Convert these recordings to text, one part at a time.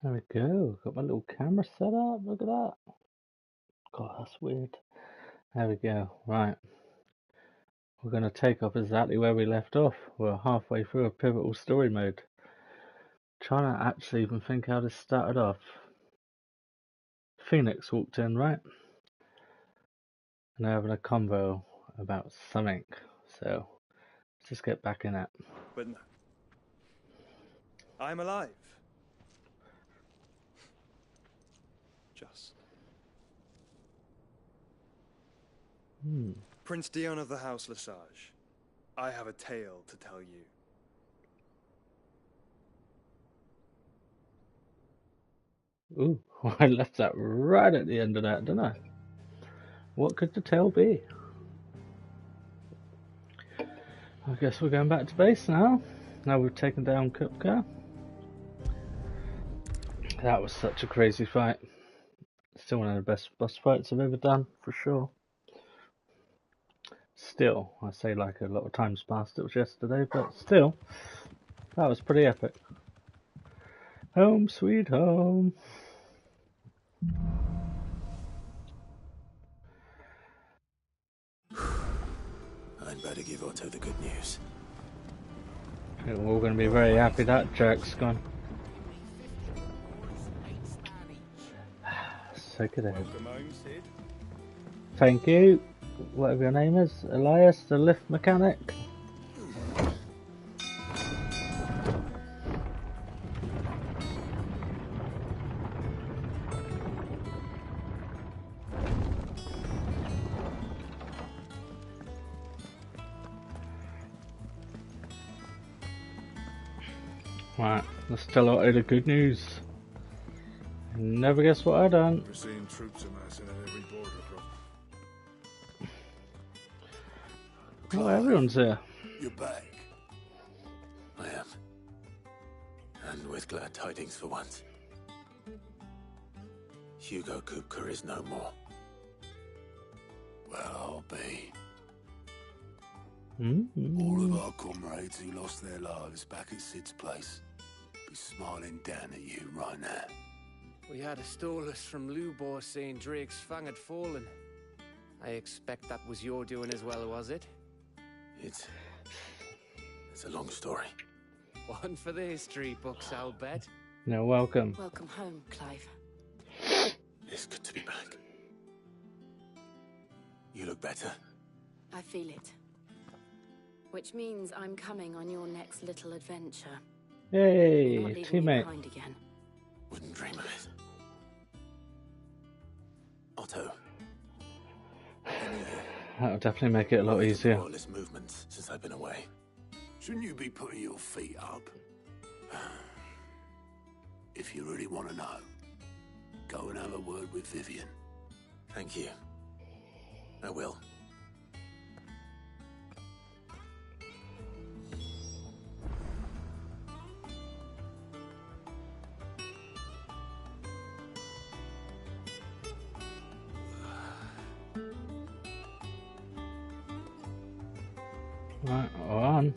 There we go. Got my little camera set up. Look at that. God, that's weird. There we go. Right. We're going to take off exactly where we left off. We're halfway through a pivotal story mode. Trying to actually even think how this started off. Phoenix walked in, right? And they're having a convo about something. So, let's just get back in it. But I'm alive. Just. Prince Dion of the House Lesage, I have a tale to tell you. Ooh, I left that right at the end of that, didn't I? What could the tale be? I guess we're going back to base now. Now we've taken down Kupka. That was such a crazy fight. Still one of the best boss fights I've ever done, for sure. Still, I say like a lot of times passed, it was yesterday, but still, that was pretty epic. Home sweet home. I'd better give Otto the good news. I think we're all going to be very happy that jerk's gone. So good at it. Thank you. Whatever your name is, Elias, the lift mechanic. Right, let's tell Otto the good news. Never guess what I done. We're seeing troops amassing at every border crossing. Oh, everyone's here. You're back. I am. And with glad tidings for once. Hugo Kupka is no more. Well, I'll be. All of our comrades who lost their lives back at Sid's place be smiling down at you right now. We had a stolus from Lubor saying Drake's fang had fallen. I expect that was your doing as well, was it? It's a long story. One for the history books, I'll bet. No, welcome. Welcome home, Clive. It's good to be back. You look better. I feel it. Which means I'm coming on your next little adventure. Yay, You're not leaving me teammate. behind again. Wouldn't dream of it. Otto. That'll definitely make it a lot easier. Royalist movements since I've been away. Shouldn't you be putting your feet up? If you really want to know, go and have a word with Vivian. Thank you. I will. Right, on.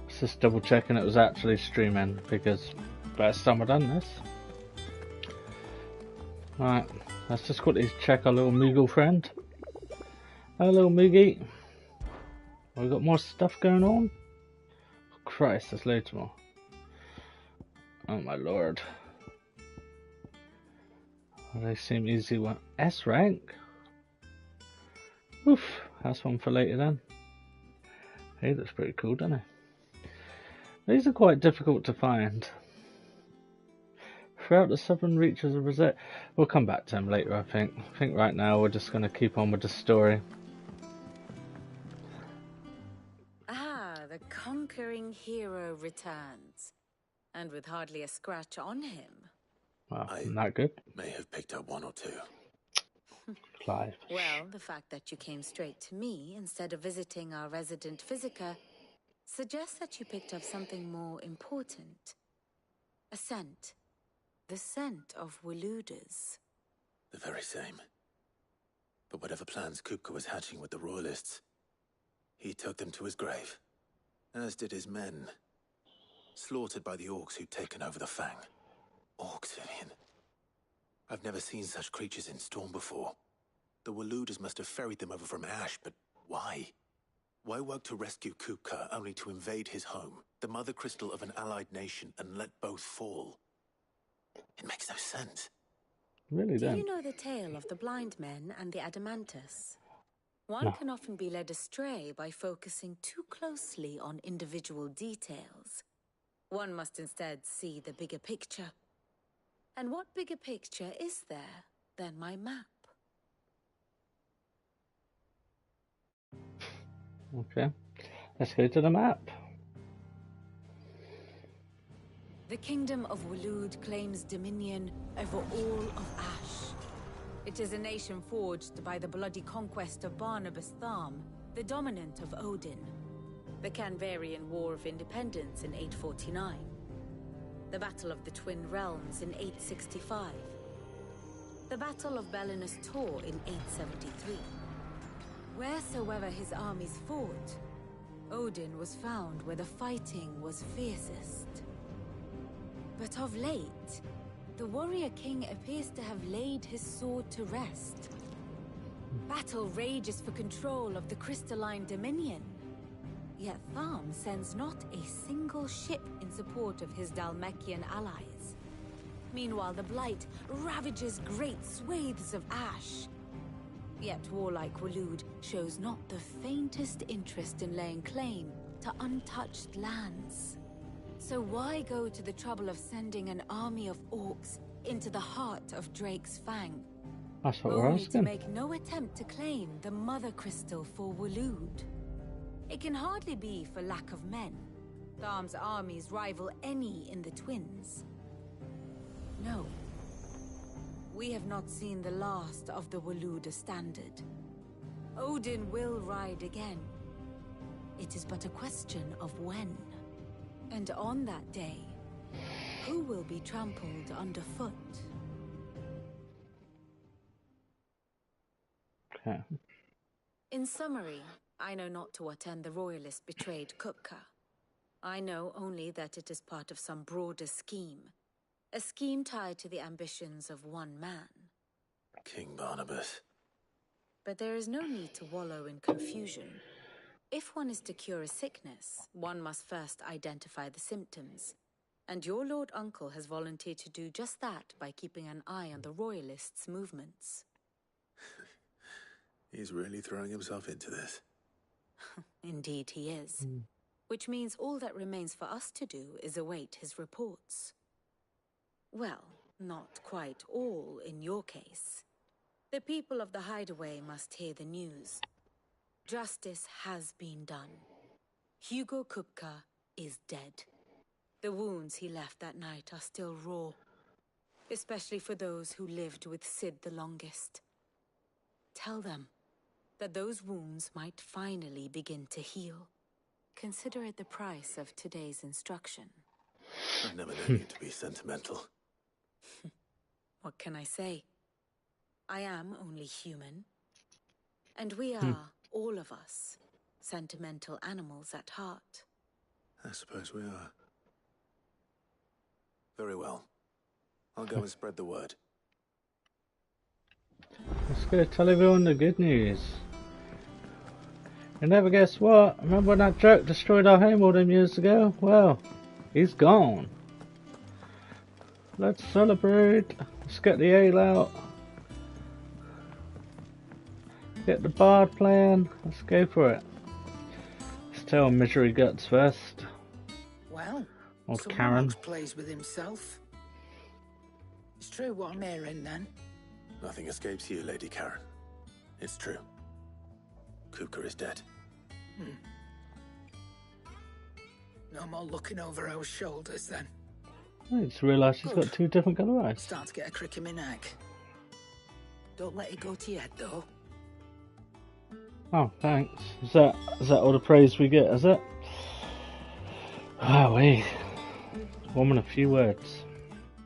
Let's just double checking it was actually streaming because first time I've done this. Right, let's just quickly check our little Moogle friend. Hello, little Moogie. We got more stuff going on? Oh, Christ, there's loads more. Oh my lord. They seem easy one. S rank? Oof, that's one for later then. Hey, that's pretty cool, doesn't it? These are quite difficult to find. Throughout the southern reaches of Rosette. We'll come back to them later, I think. I think right now we're just going to keep on with the story. Ah, the conquering hero returns. And with hardly a scratch on him. Well, isn't that good? May have picked up one or two. Clive. Well, the fact that you came straight to me instead of visiting our resident physiker suggests that you picked up something more important. A scent. The scent of Waludas. The very same. But whatever plans Kupka was hatching with the Royalists, he took them to his grave. As did his men. Slaughtered by the orcs who'd taken over the Fang. Orcs, Vivian. I've never seen such creatures in Storm before. The Waluders must have ferried them over from Ash, but why? Why work to rescue Kupka only to invade his home, the mother crystal of an allied nation, and let both fall? It makes no sense. Really Do don't. you know the tale of the blind men and the adamantus? One No. can often be led astray by focusing too closely on individual details. One must instead see the bigger picture. And what bigger picture is there than my map? Okay, let's go to the map. The kingdom of Waloed claims dominion over all of Ash. It is a nation forged by the bloody conquest of Barnabas Tharm, the dominant of Odin. The Canvarian War of Independence in 849. The Battle of the Twin Realms in 865. The Battle of Belinus Tor in 873. Wheresoever his armies fought, Odin was found where the fighting was fiercest. But of late, the warrior king appears to have laid his sword to rest. Battle rages for control of the crystalline dominion. Yet Tharm sends not a single ship in support of his Dhalmekian allies. Meanwhile, the Blight ravages great swathes of Ash. Yet warlike Waloed shows not the faintest interest in laying claim to untouched lands. So why go to the trouble of sending an army of orcs into the heart of Drake's Fang? That's what we're Only to asking. make no attempt to claim the mother crystal for Waloed. It can hardly be for lack of men. Tharm's armies rival any in the Twins. No. We have not seen the last of the Waloed standard. Odin will ride again. It is but a question of when. And on that day, who will be trampled underfoot? Okay. In summary, I know not to what end the royalists betrayed Kupka. I know only that it is part of some broader scheme. A scheme tied to the ambitions of one man. King Barnabas. But there is no need to wallow in confusion. If one is to cure a sickness, one must first identify the symptoms. And your Lord Uncle has volunteered to do just that by keeping an eye on the royalists' movements. He's really throwing himself into this. Indeed he is. Which means all that remains for us to do is await his reports. Well, not quite all in your case. The people of the Hideaway must hear the news. Justice has been done. Hugo Kupka is dead. The wounds he left that night are still raw, especially for those who lived with Sid the longest. Tell them that those wounds might finally begin to heal. Consider it the price of today's instruction. I've never known you to be sentimental. What can I say? I am only human. And we are, all of us, sentimental animals at heart. I suppose we are. Very well. I'll go and spread the word. Let's go tell everyone the good news. You never guess what? Remember when that jerk destroyed our home all them years ago? Well, he's gone. Let's celebrate. Let's get the ale out. Get the bard playing. Let's go for it. Let's tell Misery Guts first. Well, Old someone Karen. looks pleased with himself. It's true what I'm hearing, then. Nothing escapes you, Lady Karen. It's true. Kupka is dead. No more looking over our shoulders, then. I just realised she's got Good. two different colour eyes. Start to get a crick in my neck. Don't let it go to your head, though. Oh, thanks. Is that all the praise we get, is it? Ah, wait. Woman, a few words.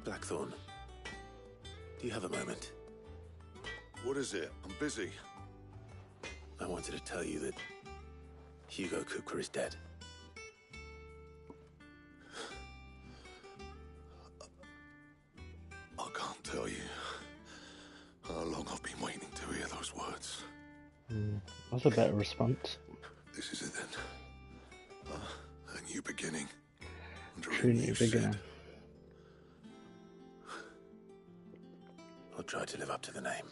Blackthorn, do you have a moment? What is it? I'm busy. I wanted to tell you that Hugo Kupka is dead. That's a better response. This is it then. A new beginning. Under a True new new beginning. set. I'll try to live up to the name.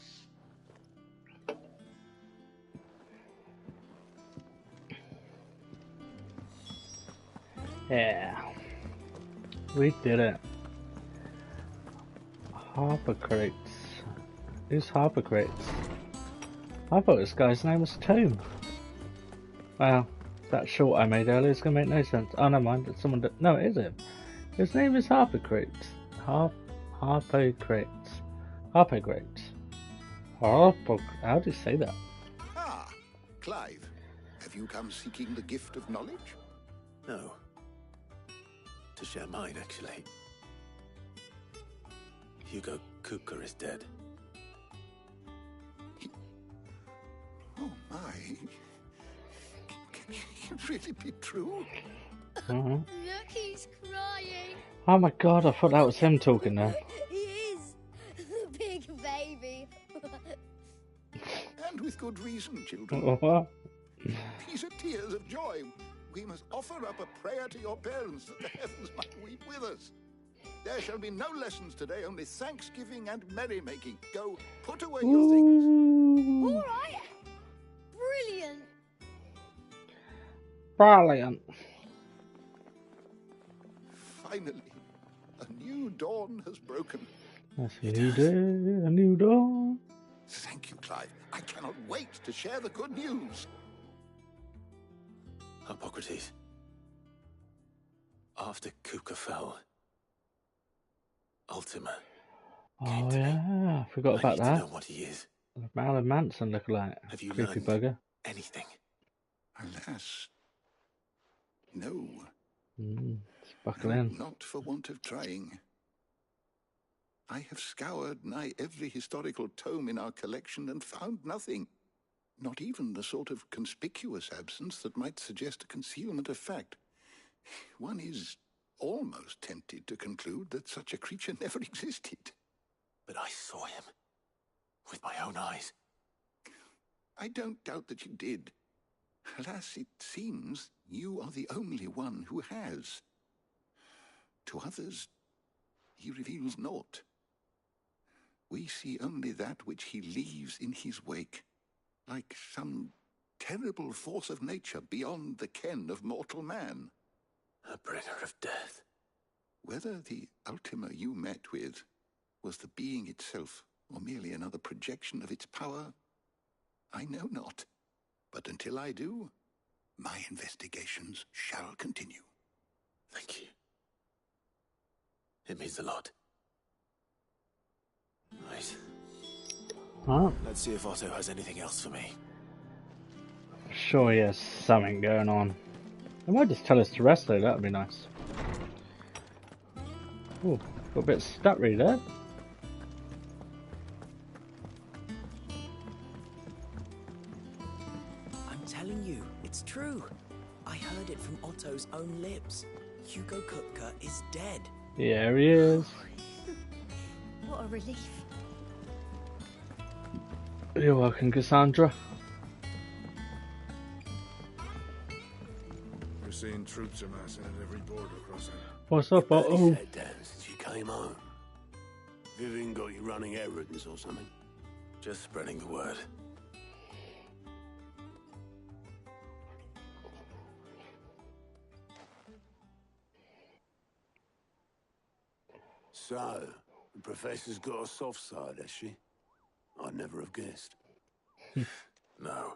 Yeah. We did it. Harpocrates. Who's Harpocrates? I thought this guy's name was Tomb. Well, that short I made earlier is going to make no sense. Oh, never mind. It's someone that... No, it is him. His name is Harpocrates. Harpocrates. Harpocrates. How do you say that? Ah, Clive. Have you come seeking the gift of knowledge? No. To share mine, actually. Hugo Kupka is dead. Oh my. Can it really be true? Mhm. Look, he's crying. Oh my god, I thought that was him talking there. He is. Big baby. And with good reason, children. What? These are tears of joy. We must offer up a prayer to your parents that the heavens might weep with us. There shall be no lessons today, only thanksgiving and merrymaking. Go, put away your things. All right. Brilliant. Brilliant. Finally, a new dawn has broken. That's a new day, a new dawn. Thank you, Clive. I cannot wait to share the good news. Hippocrates. After Kupka fell, Ultima came Oh to me. yeah, I forgot I about need to know that. what he is. Marilyn Manson look like. Have you Creepy learned bugger. anything? Alas, no. Let's buckle No, in. not for want of trying. I have scoured nigh every historical tome in our collection and found nothing. Not even the sort of conspicuous absence that might suggest a concealment of fact. One is almost tempted to conclude that such a creature never existed. But I saw him with my own eyes. I don't doubt that you did. Alas, it seems you are the only one who has. To others, he reveals naught. We see only that which he leaves in his wake, like some terrible force of nature beyond the ken of mortal man. A bringer of death. Whether the Ultima you met with was the being itself, or merely another projection of its power, I know not. But until I do, my investigations shall continue. Thank you. It means a lot. Right. Huh? Let's see if Otto has anything else for me. Sure he has something going on. They might just tell us to rest though, that would be nice. Ooh, got a bit of stuttery there. I'm telling you, it's true. I heard it from Otto's own lips. Hugo Kupka is dead. Yeah, he is. What a relief. You're welcome, Cassandra. We're seeing troops amassing at every border crossing. What's up, Otto? Said down since you came home. Vivian got you running errands or something? Just spreading the word. So, the Professor's got a soft side, has she? I'd never have guessed. No.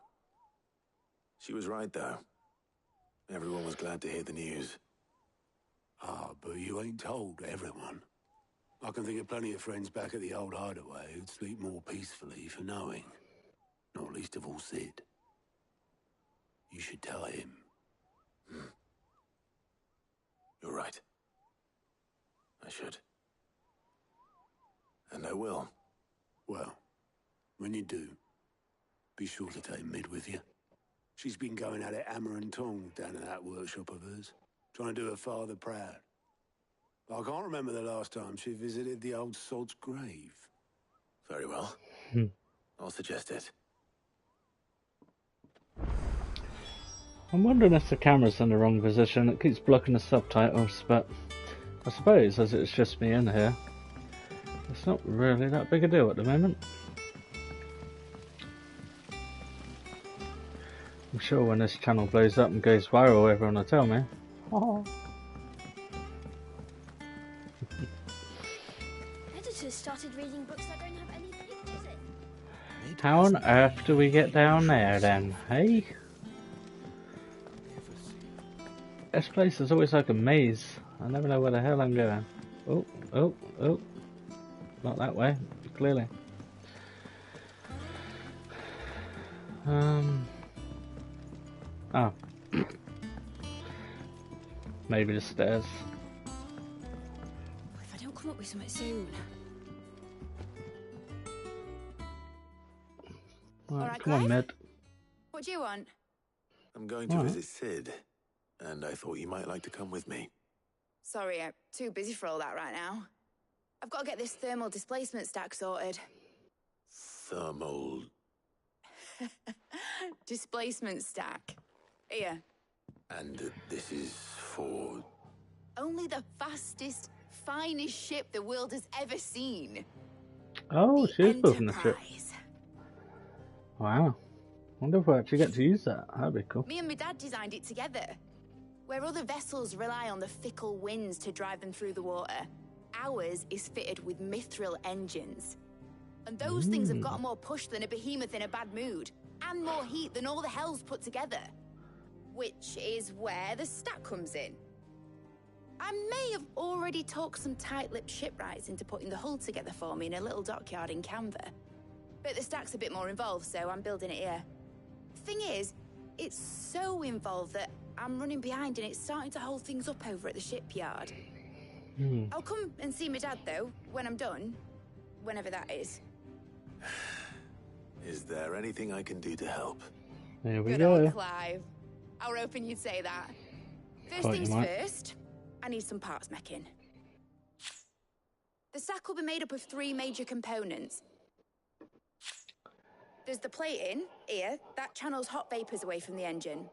She was right, though. Everyone was glad to hear the news. Ah, but you ain't told everyone. I can think of plenty of friends back at the old hideaway who'd sleep more peacefully for knowing. Not least of all Sid. You should tell him. You're right. I should. And I will. Well, when you do, be sure to take Mid with you. She's been going at it hammer and tong down in that workshop of hers, trying to do her father proud. I can't remember the last time she visited the old sod's grave. Very well. I'll suggest it. I'm wondering if the camera's in the wrong position. It keeps blocking the subtitles, but I suppose as it's just me in here, it's not really that big a deal at the moment. I'm sure when this channel blows up and goes viral, everyone will tell me. Oh. Editors started reading books that don't have any pictures in. How on earth do we get down there then, hey? This place is always like a maze. I never know where the hell I'm going. Oh, oh, oh. Not that way, clearly. Oh. Maybe the stairs. If I don't come up with something soon. Right, come on, Med. What do you want? I'm going to visit Sid, and I thought you might like to come with me. Sorry, I'm too busy for all that right now. I've got to get this thermal displacement stack sorted. Thermal... displacement stack. Here. And this is for... Only the fastest, finest ship the world has ever seen. Oh, the she's building a ship. Enterprise. Wow. I wonder if we actually get to use that. That'd be cool. Me and my dad designed it together. Where other vessels rely on the fickle winds to drive them through the water, ours is fitted with mithril engines. And those things have got more push than a behemoth in a bad mood, and more heat than all the hells put together. Which is where the stack comes in. I may have already talked some tight-lipped shipwrights into putting the hull together for me in a little dockyard in Canva. But the stack's a bit more involved, so I'm building it here. Thing is, it's so involved that I'm running behind and it's starting to hold things up over at the shipyard. I'll come and see my dad, though, when I'm done. Whenever that is. Is there anything I can do to help? There we Good go. old Clive. I were hoping you'd say that. First Thought things you might. first, I need some parts meching. The stack will be made up of 3 major components. There's the plating, here, that channels hot vapors away from the engine.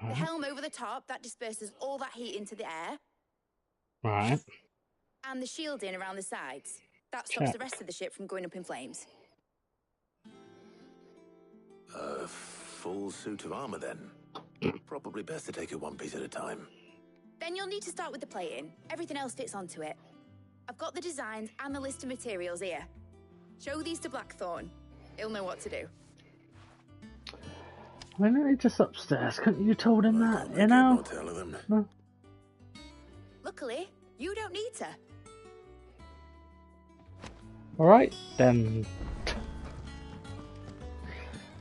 The helm over the top, that disperses all that heat into the air. Right. And the shielding around the sides. That stops Check. the rest of the ship from going up in flames. A full suit of armor, then. Probably best to take it one piece at a time. Then you'll need to start with the plating. Everything else fits onto it. I've got the designs and the list of materials here. Show these to Blackthorn. He'll know what to do. I mean, he's just upstairs. Couldn't you told him that, you I'll know? tell them. No. Luckily, you don't need to. Alright, then.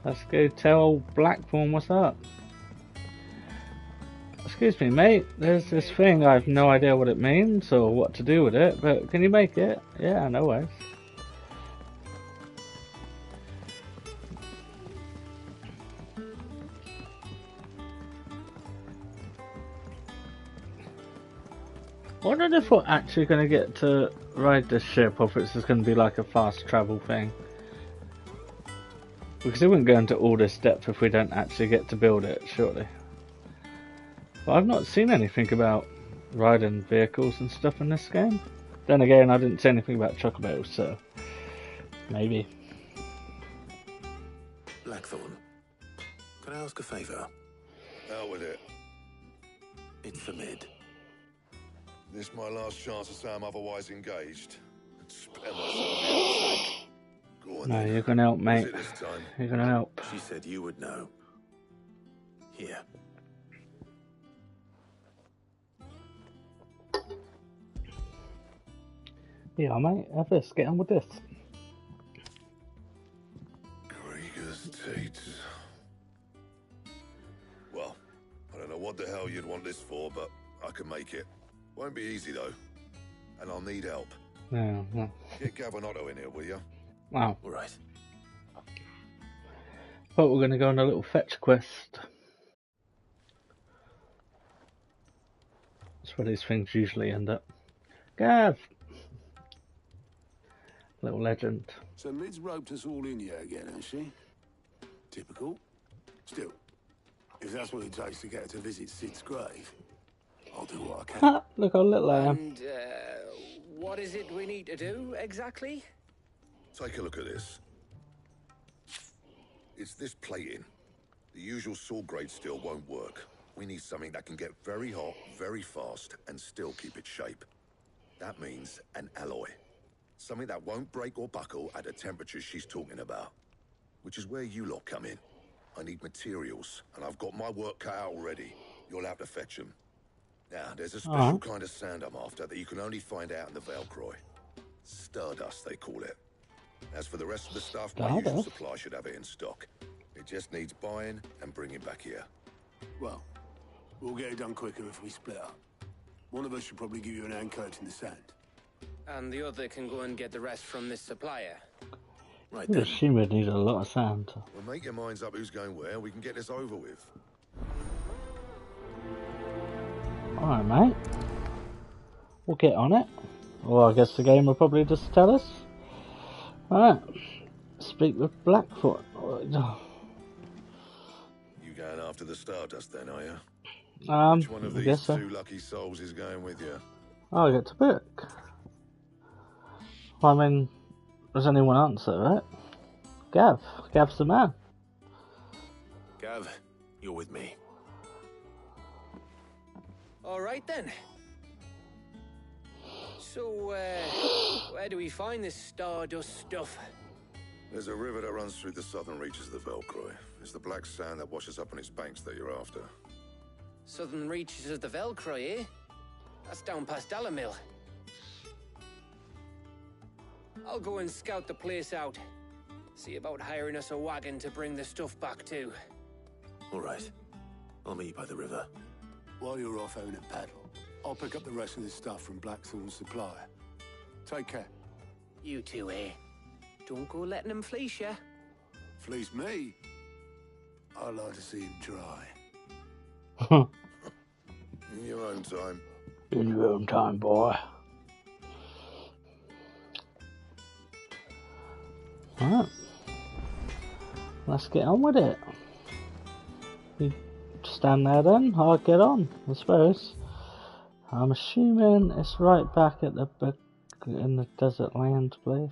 Let's go tell Blackthorn what's up. Excuse me, mate. There's this thing. I have no idea what it means or what to do with it, but can you make it? Yeah, no worries. I wonder if we're actually going to get to ride this ship, or if it's just going to be like a fast travel thing. Because it wouldn't go into all this depth if we don't actually get to build it, surely. But I've not seen anything about riding vehicles and stuff in this game. Then again, I didn't say anything about chocobos, so maybe. Blackthorn, can I ask a favor? Out with it. It's for Mid. This my last chance to say I'm otherwise engaged. Spare myself the old sake. Go on No, then. you're going to help, Is mate. it this time? You're going to help. She said you would know. Here. Yeah, mate, have this. Get on with this. Krieger's teats. Well, I don't know what the hell you'd want this for, but I can make it. Won't be easy though. And I'll need help. No, no. Get Gavin in here, will you? Wow. All right. But we're going to go on a little fetch quest. That's where these things usually end up. Gav! Little legend. So Mid's roped us all in here again, has she? Typical. Still, If that's what it takes to get her to visit Sid's grave, I'll do what I can. Look how little I am. And what is it we need to do exactly? Take a look at this. It's this plating. The usual saw grade steel won't work. We need something that can get very hot, very fast, and still keep its shape. That means an alloy. Something that won't break or buckle at the temperatures she's talking about. Which is where you lot come in. I need materials, and I've got my work cut out already. You'll have to fetch them. Now, there's a special kind of sand I'm after that you can only find out in the Velcroy. Stardust, they call it. As for the rest of the stuff, my usual supply should have it in stock. It just needs buying and bringing back here. Well, we'll get it done quicker if we split up. One of us should probably give you an hand coat in the sand. And the other can go and get the rest from this supplier. Right I then. assume it needs a lot of sand. Well, make your minds up who's going where, and we can get this over with. Alright, mate. We'll get on it. Well, I guess the game will probably just tell us. Alright. Speak with Blackfoot. You going after the Stardust then, are you? Which one of I these guess so. two lucky souls is going with you? Oh, I get to pick. Well, I mean, there's only one answer, right? Gav. Gav's the man. Gav, you're with me. All right then. So, where do we find this Stardust stuff? There's a river that runs through the southern reaches of the Velcroy. It's the black sand that washes up on its banks that you're after. Southern reaches of the Velcroy, eh? That's down past Dalamil. I'll go and scout the place out. See about hiring us a wagon to bring the stuff back to. All right. I'll meet you by the river. While you're off having a paddle, I'll pick up the rest of this stuff from Blackthorn's supplier. Take care. You two, eh? Don't go letting him fleece ya. Fleece me? I'd like to see him try. In your own time. In your own time, boy. Alright. Let's get on with it. You stand there then, I'll get on, I suppose. I'm assuming it's right back at the in the desert land place.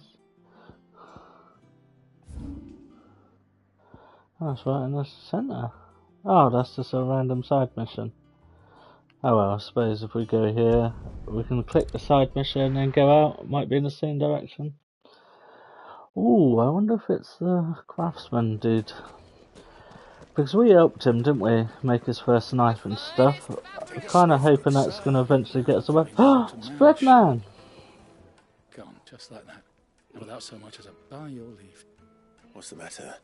Oh, that's right in the centre. Oh, that's just a random side mission. Oh well, I suppose if we go here, we can click the side mission and go out. It might be in the same direction. Ooh, I wonder if it's the craftsman dude. Because we helped him, didn't we? Make his first knife and stuff. I'm kind of hoping that's going to eventually get us away. Oh, it's Breadman! Gone, just like that. Without so much as a by your leave. What's the matter?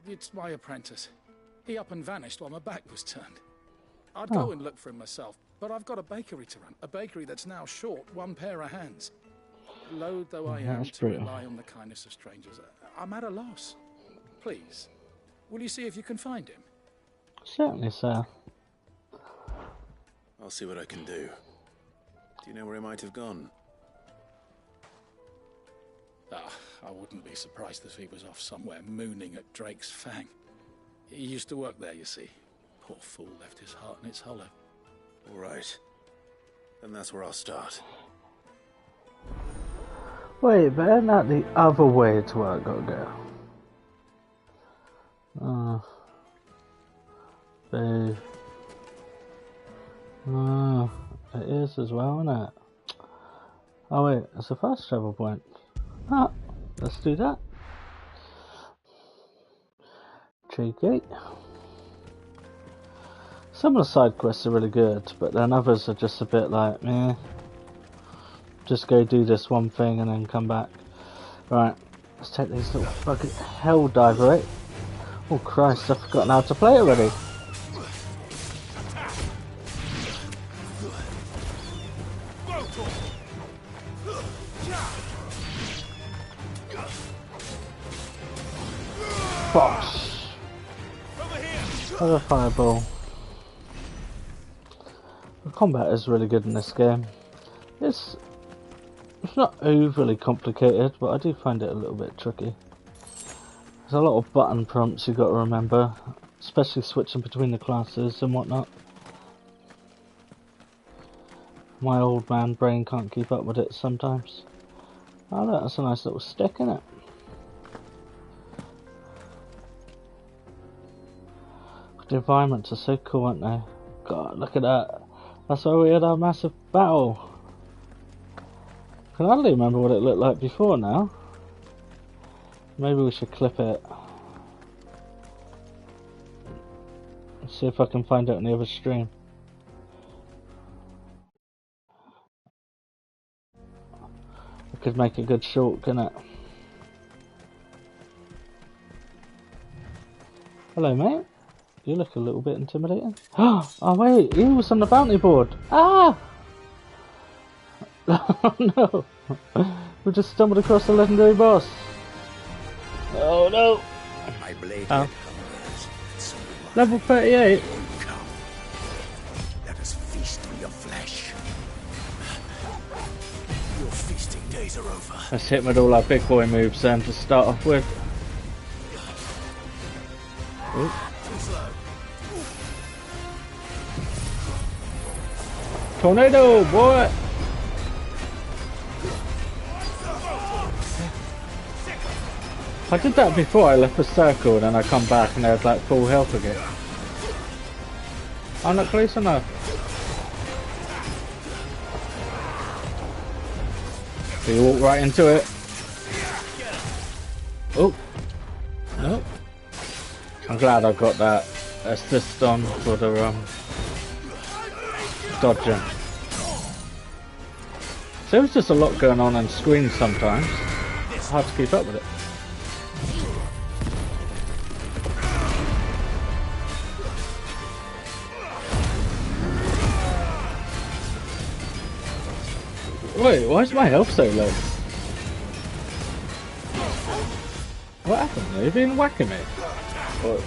It's my apprentice. He up and vanished while my back was turned. I'd go and look for him myself, but I've got a bakery to run. A bakery that's now short one pair of hands. Loath though I am to rely on the kindness of strangers, I'm at a loss. Please, will you see if you can find him? Certainly, sir. I'll see what I can do. Do you know where he might have gone? I wouldn't be surprised if he was off somewhere mooning at Drake's Fang. He used to work there, you see. Poor fool left his heart in its hollow. All right. Then that's where I'll start. Wait, but isn't that the other way to where I gotta go? It is as well, isn't it? Oh wait, it's a fast travel point. Ah, let's do that. Tree gate. Some of the side quests are really good, but then others are just a bit like, meh. Just go do this one thing and then come back. Right, let's take these little fucking hell diver, right? Oh Christ, I've forgotten how to play already. Bosh! Another fireball. The combat is really good in this game. It's not overly complicated, but I do find it a little bit tricky. There's a lot of button prompts you got to remember, especially switching between the classes and whatnot. My old man brain can't keep up with it sometimes. Oh look, that's a nice little stick, isn't it? The environments are so cool, aren't they? God, look at that. That's why we had our massive battle. I can hardly remember what it looked like before now. Maybe we should clip it. Let's see if I can find it on the other stream. I could make a good short, couldn't it? Hello, mate. You look a little bit intimidating. Oh wait, he was on the bounty board. Ah! Oh no! We just stumbled across the legendary boss. Oh no! My blade oh. Level 38. Come. Let us feast on your flesh. Your feasting days are over. Let's hit with all our big boy moves then to start off with. Ooh. Tornado, boy! I did that before, I left the circle and then I come back and there's like full health again. I'm not close enough. So you walk right into it. Oh! Nope. I'm glad I got that assist on for the dodging. So there's just a lot going on screen sometimes. It's hard to keep up with it. Wait, why is my health so low? What happened? Have you been whacking me? What?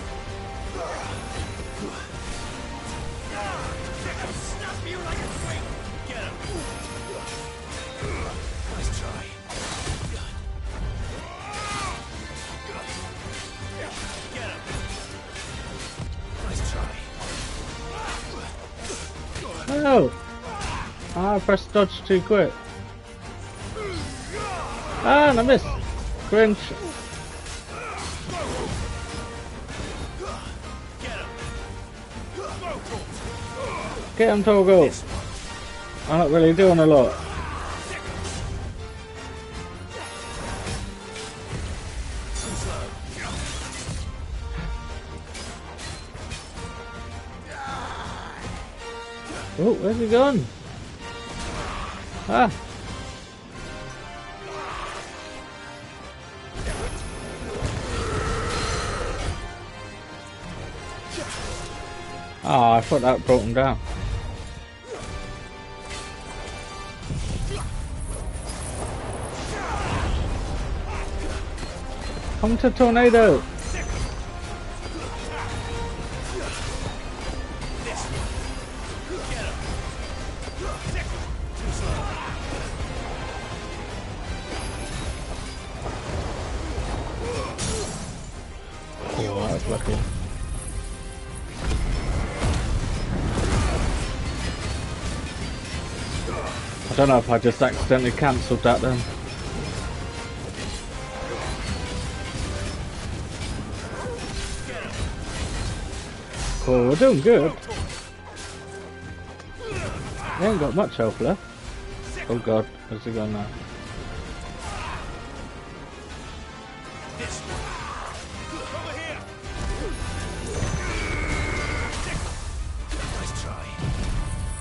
Oh! I pressed dodge too quick. Ah, and I missed. Cringe. Get him, Toggle. I'm not really doing a lot. Oh, where's he gone? Ah! Oh, I thought that brought him down. Come to tornado! Lucky. I don't know if I just accidentally cancelled that then. Cool, we're doing good. They ain't got much health left. Oh god, where's he going now?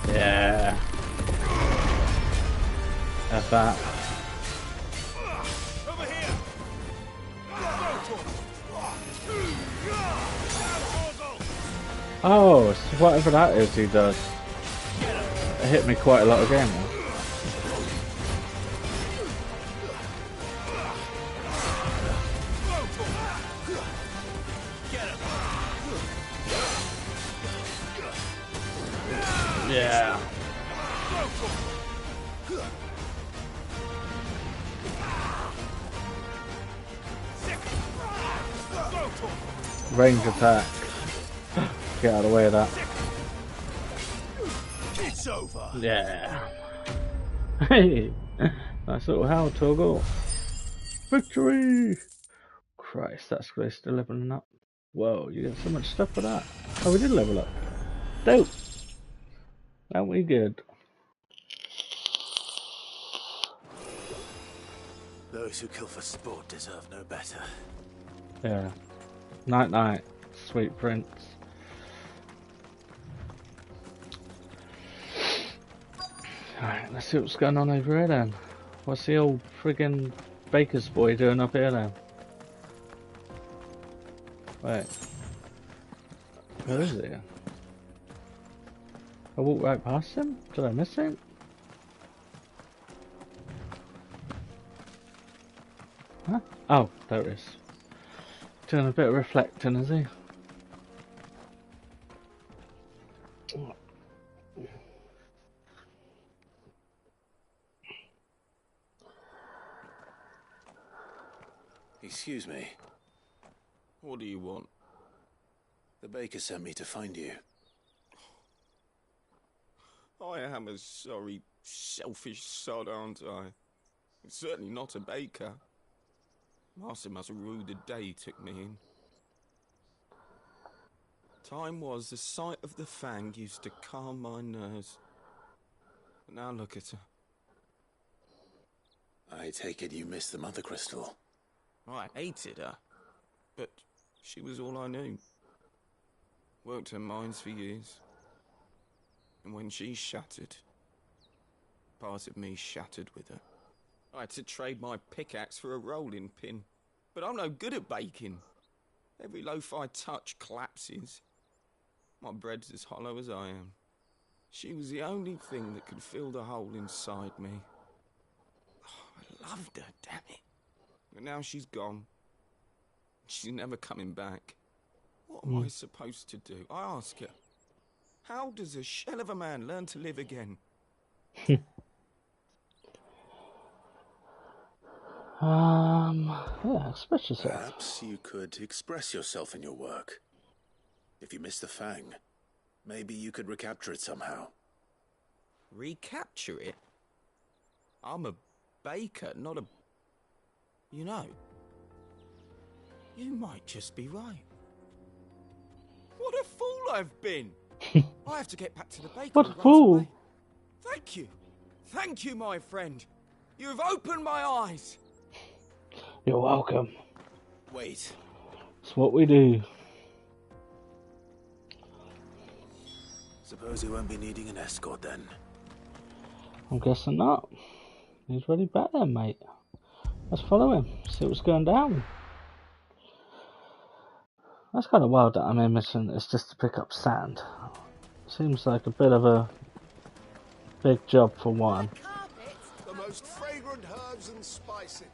Yeah. F that. Oh, it's whatever that is he does. It hit me quite a lot again. Yeah. range attack. Get out of the way of that. It's over. Yeah. Hey, nice little howl toggle. Victory! Christ, that's close to leveling up. Whoa, you get so much stuff for that. Oh, we did level up. Dope. That we good. Those who kill for sport deserve no better. Yeah. Night night, sweet prince. Alright, let's see what's going on over here then. What's the old friggin' baker's boy doing up here then? Wait. Where is he? I walked right past him? Did I miss him? Huh? Oh, there it is. Doing a bit of reflecting, is he? Excuse me. What do you want? The baker sent me to find you. I am a sorry, selfish sod, aren't I? I'm certainly not a baker. Master must rue the day he took me in. Time was the sight of the fang used to calm my nerves. But now look at her. I take it you missed the mother crystal. I hated her, but she was all I knew. Worked her mines for years. And when she shattered, part of me shattered with her. I had to trade my pickaxe for a rolling pin, but I'm no good at baking. Every loaf I touch collapses. My bread's as hollow as I am. She was the only thing that could fill the hole inside me. Oh, I loved her, damn it. But now she's gone. She's never coming back. What am I supposed to do? I ask her. How does a shell of a man learn to live again? Yeah, express yourself. Perhaps you could express yourself in your work. If you miss the fang, maybe you could recapture it somehow. Recapture it? I'm a baker, not a... You know, you might just be right. What a fool I've been! I have to get back to the bakery. What a fool! Thank you. Thank you, my friend. You have opened my eyes. You're welcome. Wait. It's what we do. Suppose you won't be needing an escort then. I'm guessing not. He's ready back then, mate. Let's follow him, see what's going down. That's kind of wild that I'm in mission is just to pick up sand. Seems like a bit of a big job for one. The most fragrant herbs and spices.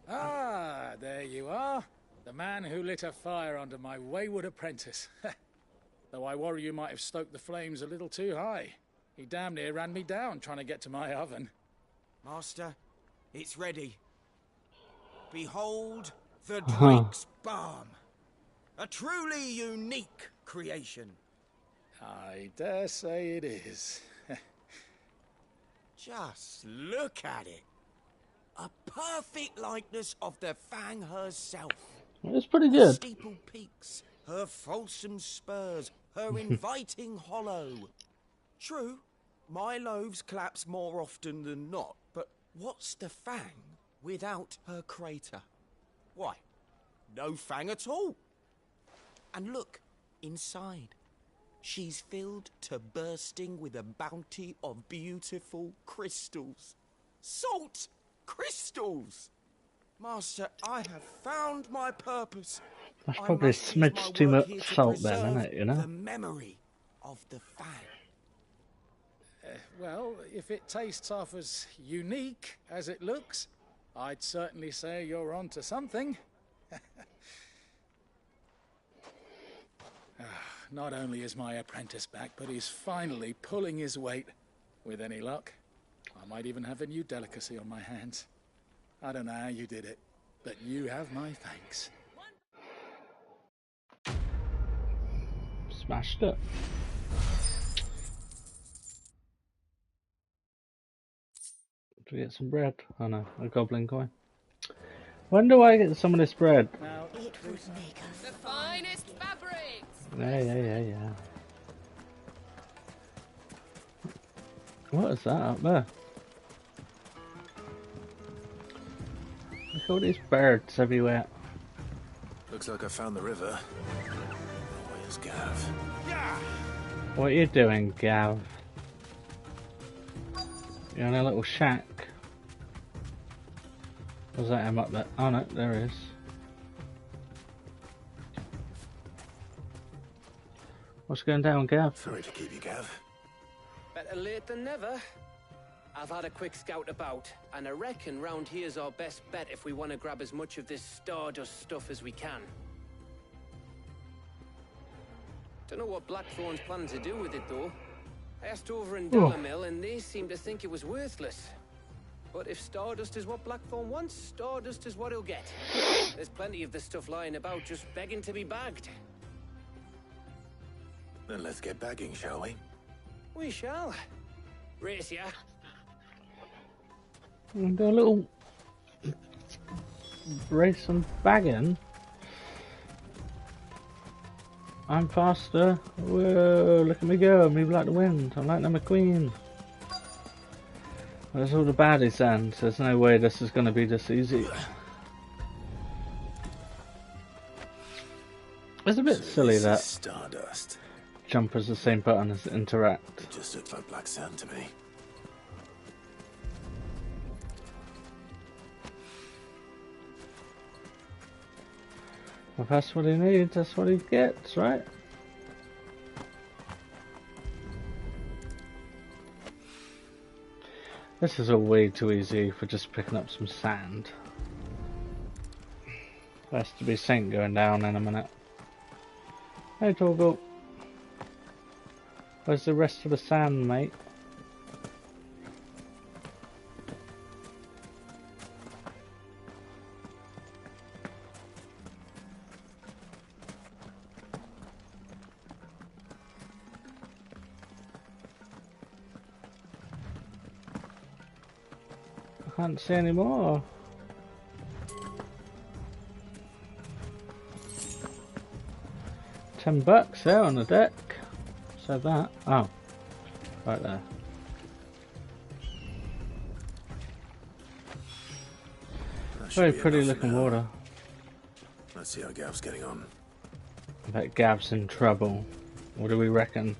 Ah, there you are. The man who lit a fire under my wayward apprentice. Though I worry you might have stoked the flames a little too high. He damn near ran me down trying to get to my oven. Master, it's ready. Behold the Drake's Balm. A truly unique creation. I dare say it is. Just look at it. A perfect likeness of the Fang herself. It's pretty Her good. steeple peaks, her fulsome spurs, her inviting hollow. True, my loaves collapse more often than not, but what's the Fang without her crater? Why, no Fang at all. And look, inside. She's filled to bursting with a bounty of beautiful crystals. Salt crystals! Master, I have found my purpose. That's probably a smidge too much salt then, isn't it, you know? The memory of the Fang. Well, if it tastes half as unique as it looks, I'd certainly say you're onto something. Not only is my apprentice back, but he's finally pulling his weight. With any luck, I might even have a new delicacy on my hands. I don't know how you did it, but you have my thanks. Smashed it. Do we get some bread? Oh no, a goblin coin. When do I get some of this bread? Now, it would make us the finest fabrics. Yeah. What is that up there? Look at all these birds everywhere. Looks like I found the river. Where's Gav? What are you doing, Gav? You're in a little shack. Was that him up there? Oh no, there he is. What's going down, Gav? Sorry to keep you, Gav. Better late than never. I've had a quick scout about, and I reckon round here's our best bet if we want to grab as much of this Stardust stuff as we can. Don't know what Blackthorn's planning to do with it, though. I asked over in Dalamil, and they seem to think it was worthless. But if Stardust is what Blackthorn wants, Stardust is what he'll get. There's plenty of this stuff lying about, just begging to be bagged. Then let's get bagging, shall we? We shall. Race ya. And do a little race and bagging. I'm faster. Whoa, look at me go. Move like the wind. I'm like the McQueen. There's all the baddies then, so there's no way this is going to be this easy. It's a bit silly that Stardust. jump is the same button as interact. It just looks like black sand to me. If that's what he needs, that's what he gets, right? This is all way too easy for just picking up some sand. There has to be Saint going down in a minute. Hey Torgal. Where's the rest of the sand, mate? I can't see any more. $10 there on the deck. So that. Oh. Right there. Very pretty looking water. Let's see how Gav's getting on. I bet Gav's in trouble. What do we reckon?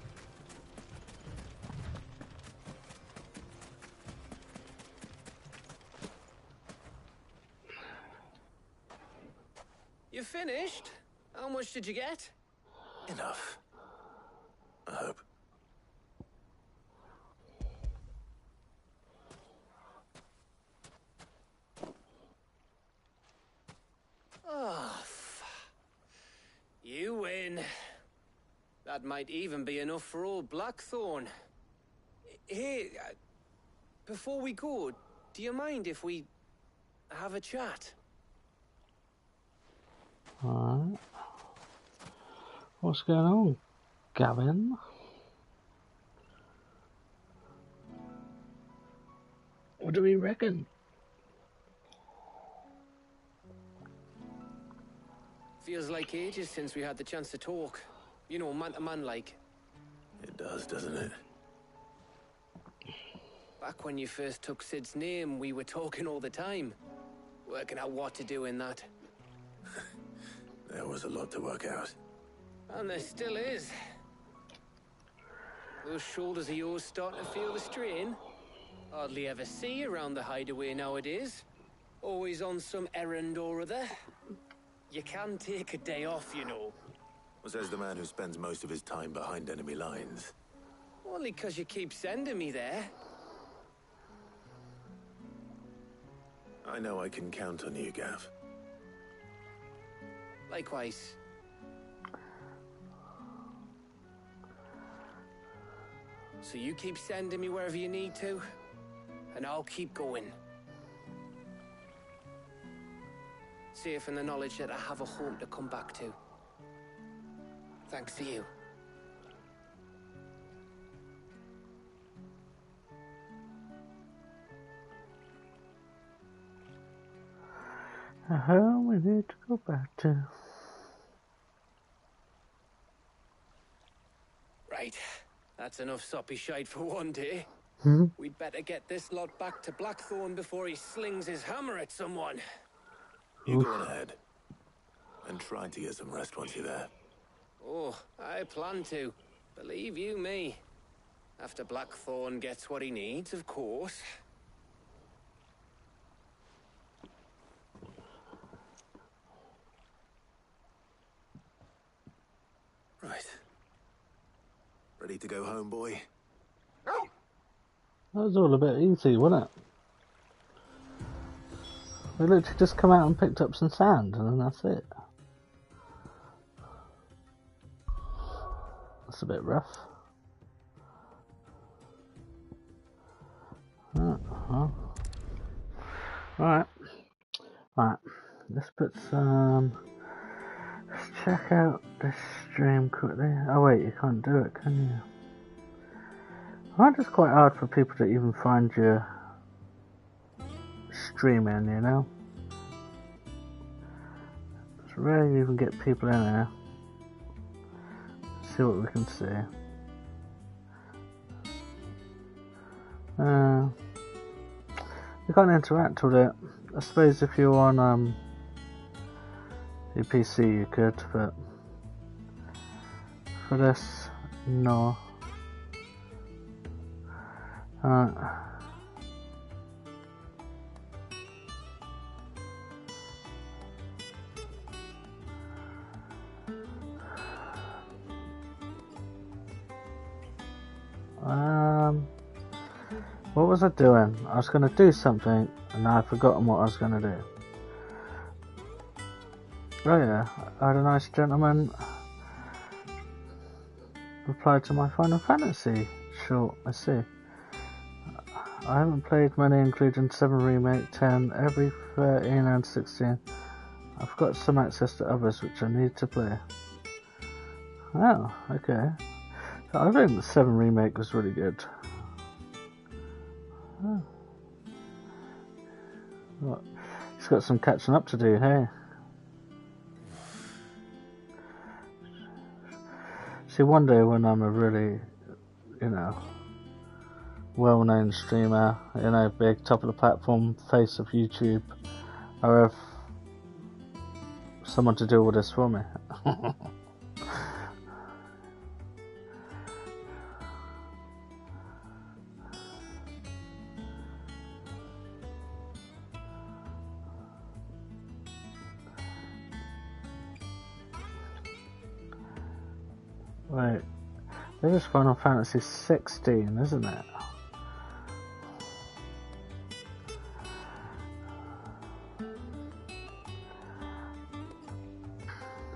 You finished? How much did you get? Enough. I hope. Oh, you win. That might even be enough for old Blackthorn. Hey, before we go, do you mind if we have a chat? Alright. What's going on, Gavin? What do we reckon? Feels like ages since we had the chance to talk. You know, man to man like. It does, doesn't it? Back when you first took Sid's name, we were talking all the time. Working out what to do in that. There was a lot to work out. And there still is. Those shoulders of yours starting to feel the strain. Hardly ever see you around the hideaway nowadays. Always on some errand or other. You can take a day off, you know. Says the man who spends most of his time behind enemy lines. Only 'cause you keep sending me there. I know I can count on you, Gav. Likewise. So you keep sending me wherever you need to, and I'll keep going. Safe in the knowledge that I have a home to come back to. Thanks to you. A home we need to go back to. Right, that's enough soppy shite for one day. We'd better get this lot back to Blackthorn before he slings his hammer at someone. You go on ahead. And try to get some rest once you're there. Oh, I plan to. Believe you me. After Blackthorn gets what he needs, of course. Right. Ready to go home, boy? That was all a bit easy, wasn't it? We literally just come out and picked up some sand, and then that's it. That's a bit rough. Well. Right. Right. Let's put some... Let's check out this stream quickly. Oh wait, you can't do it, can you? I find it's quite hard for people to even find your streaming, you know? It's rare you even get people in there. See what we can see. You can't interact with it. I suppose if you're on your PC you could, but for this, no. What was I doing? I was going to do something and now I've forgotten what I was going to do. Oh yeah, I had a nice gentleman reply to my Final Fantasy short. I see. I haven't played many, including 7 Remake, 10, every 13 and 16. I've got some access to others which I need to play. Oh, okay. So I think the 7 Remake was really good. Oh. Well, he's got some catching up to do, hey? See, one day when I'm a really, you know, well-known streamer, you know, big, top of the platform, face of YouTube, I'll have someone to do all this for me. Wait, this is Final Fantasy 16, isn't it?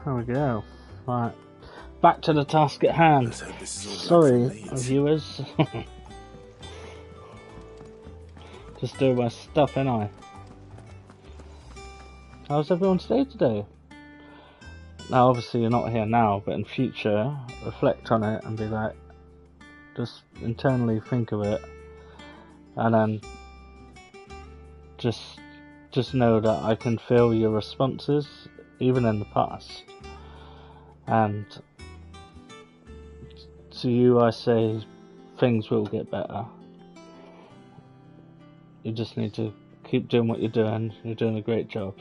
There we go. Right, back to the task at hand. Sorry, viewers. Just doing my stuff, ain't I? How's everyone's day today? Now, obviously, you're not here now, but in future, reflect on it and be like, just internally think of it, and then just know that I can feel your responses, even in the past. And to you, I say, things will get better. You just need to keep doing what you're doing. You're doing a great job.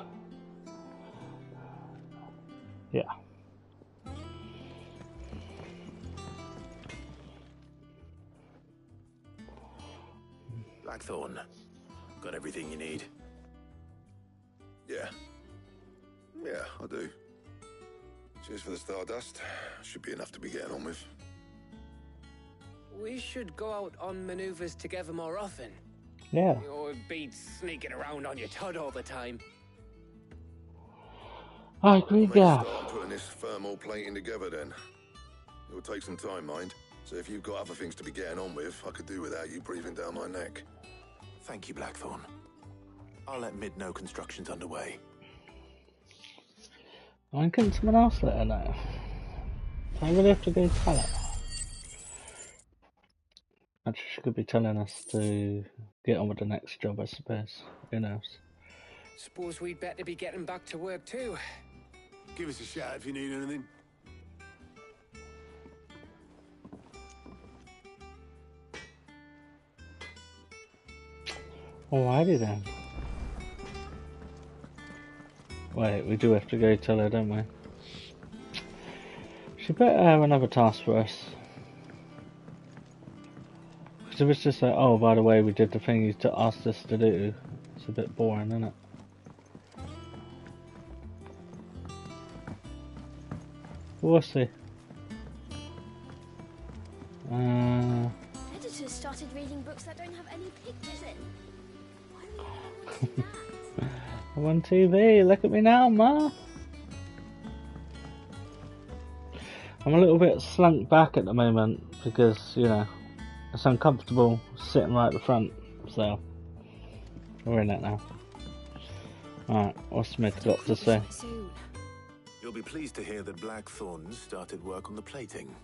Yeah. Blackthorn, got everything you need? Yeah. Yeah, I do. Cheers for the stardust. Should be enough to be getting on with. We should go out on maneuvers together more often. Yeah. You'll be sneaking around on your Todd all the time. I agree, Gav. Start putting this thermal plating together then. It will take some time, mind. So if you've got other things to be getting on with, I could do without you breathing down my neck. Thank you, Blackthorn. I'll let Mid know construction's underway. Why couldn't someone else let her know? I really have to go tell her. Actually, she could be telling us to get on with the next job, I suppose. Who knows? Suppose we'd better be getting back to work too. Give us a shout if you need anything. Alrighty then. Wait, we do have to go tell her, don't we? She better have another task for us. Because if it's just like, oh, by the way, we did the thing you asked us to do, it's a bit boring, isn't it? We'll see. Editors started reading books that don't have any pictures in. I'm on TV, look at me now, Ma. I'm a little bit slunk back at the moment because, you know, it's uncomfortable sitting right at the front, so we're in it now. Alright, what's Smith got to say? You'll be pleased to hear that Blackthorn's started work on the plating.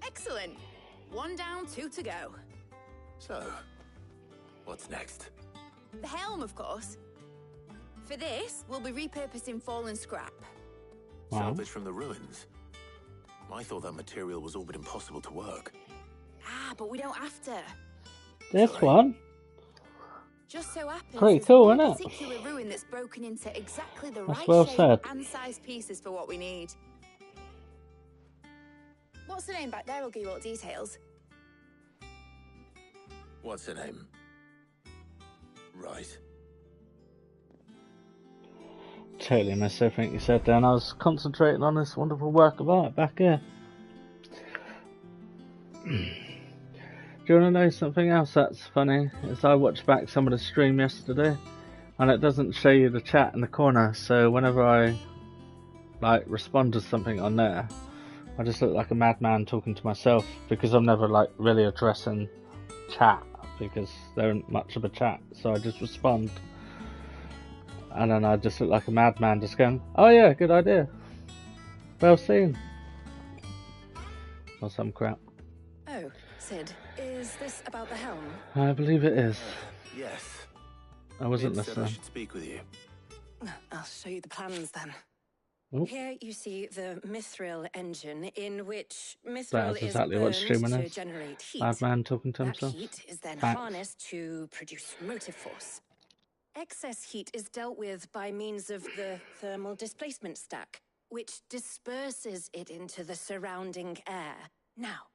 Excellent. 1 down, 2 to go. So, what's next? The helm, of course. For this, we'll be repurposing fallen scrap. Salvage from the ruins? I thought that material was all but impossible to work. Ah, but we don't have to. This one? Just so happens pretty cool, one isn't it? particular ruin that's broken into exactly the That's right well shape said. and size pieces for what we need. What's the name back there? I'll give you all the details. What's her name? Right. Totally missed everything you said then. I was concentrating on this wonderful work of art back here. Do you want to know something else that's funny? Is I watched back some of the stream yesterday and it doesn't show you the chat in the corner, so whenever I like respond to something on there, I just look like a madman talking to myself because I'm never like really addressing chat because there isn't much of a chat, so I just respond. And then I just look like a madman just going, oh yeah, good idea. Well seen. Or some crap. Oh, Sid, is this about the helm? I believe it is. Yes. I wasn't Mid said I listening. should speak with you. I'll show you the plans then. Oh. Here you see the mithril engine, in which mithril That is exactly what is streaming burned is. to generate heat. Madman talking to That himself. heat is then Facts. harnessed to produce motive force. Excess heat is dealt with by means of the thermal displacement stack, which disperses it into the surrounding air. Now,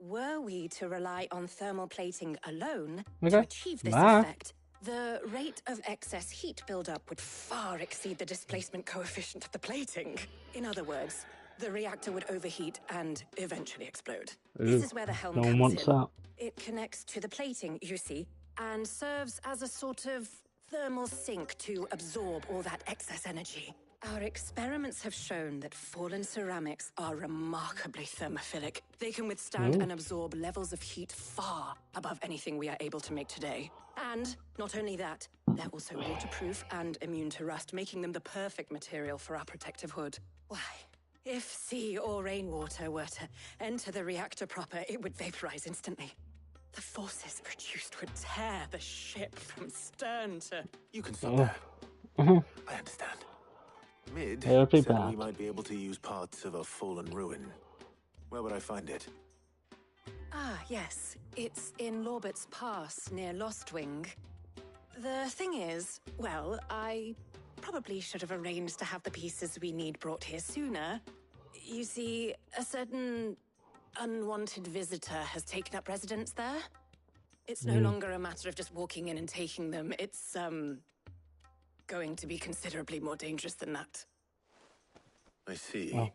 were we to rely on thermal plating alone to Okay. achieve this Bye. effect, the rate of excess heat buildup would far exceed the displacement coefficient of the plating. In other words, the reactor would overheat and eventually explode. Ooh, This is where the helm no one comes wants in. that. It connects to the plating, you see, and serves as a sort of thermal sink to absorb all that excess energy. Our experiments have shown that fallen ceramics are remarkably thermophilic. They can withstand Ooh. and absorb levels of heat far above anything we are able to make today. And not only that, they're also waterproof and immune to rust, making them the perfect material for our protective hood. Why, if sea or rainwater were to enter the reactor proper, it would vaporize instantly. The forces produced would tear the ship from stern to... You can stop Oh. there. Uh-huh. I understand. Mid It would be said we bad. might be able to use parts of a fallen ruin. Where would I find it? Ah, yes. It's in Lorbert's Pass, near Lostwing. The thing is, well, I probably should have arranged to have the pieces we need brought here sooner. You see, a certain unwanted visitor has taken up residence there. It's no longer a matter of just walking in and taking them. It's, going to be considerably more dangerous than that. I see. Oh.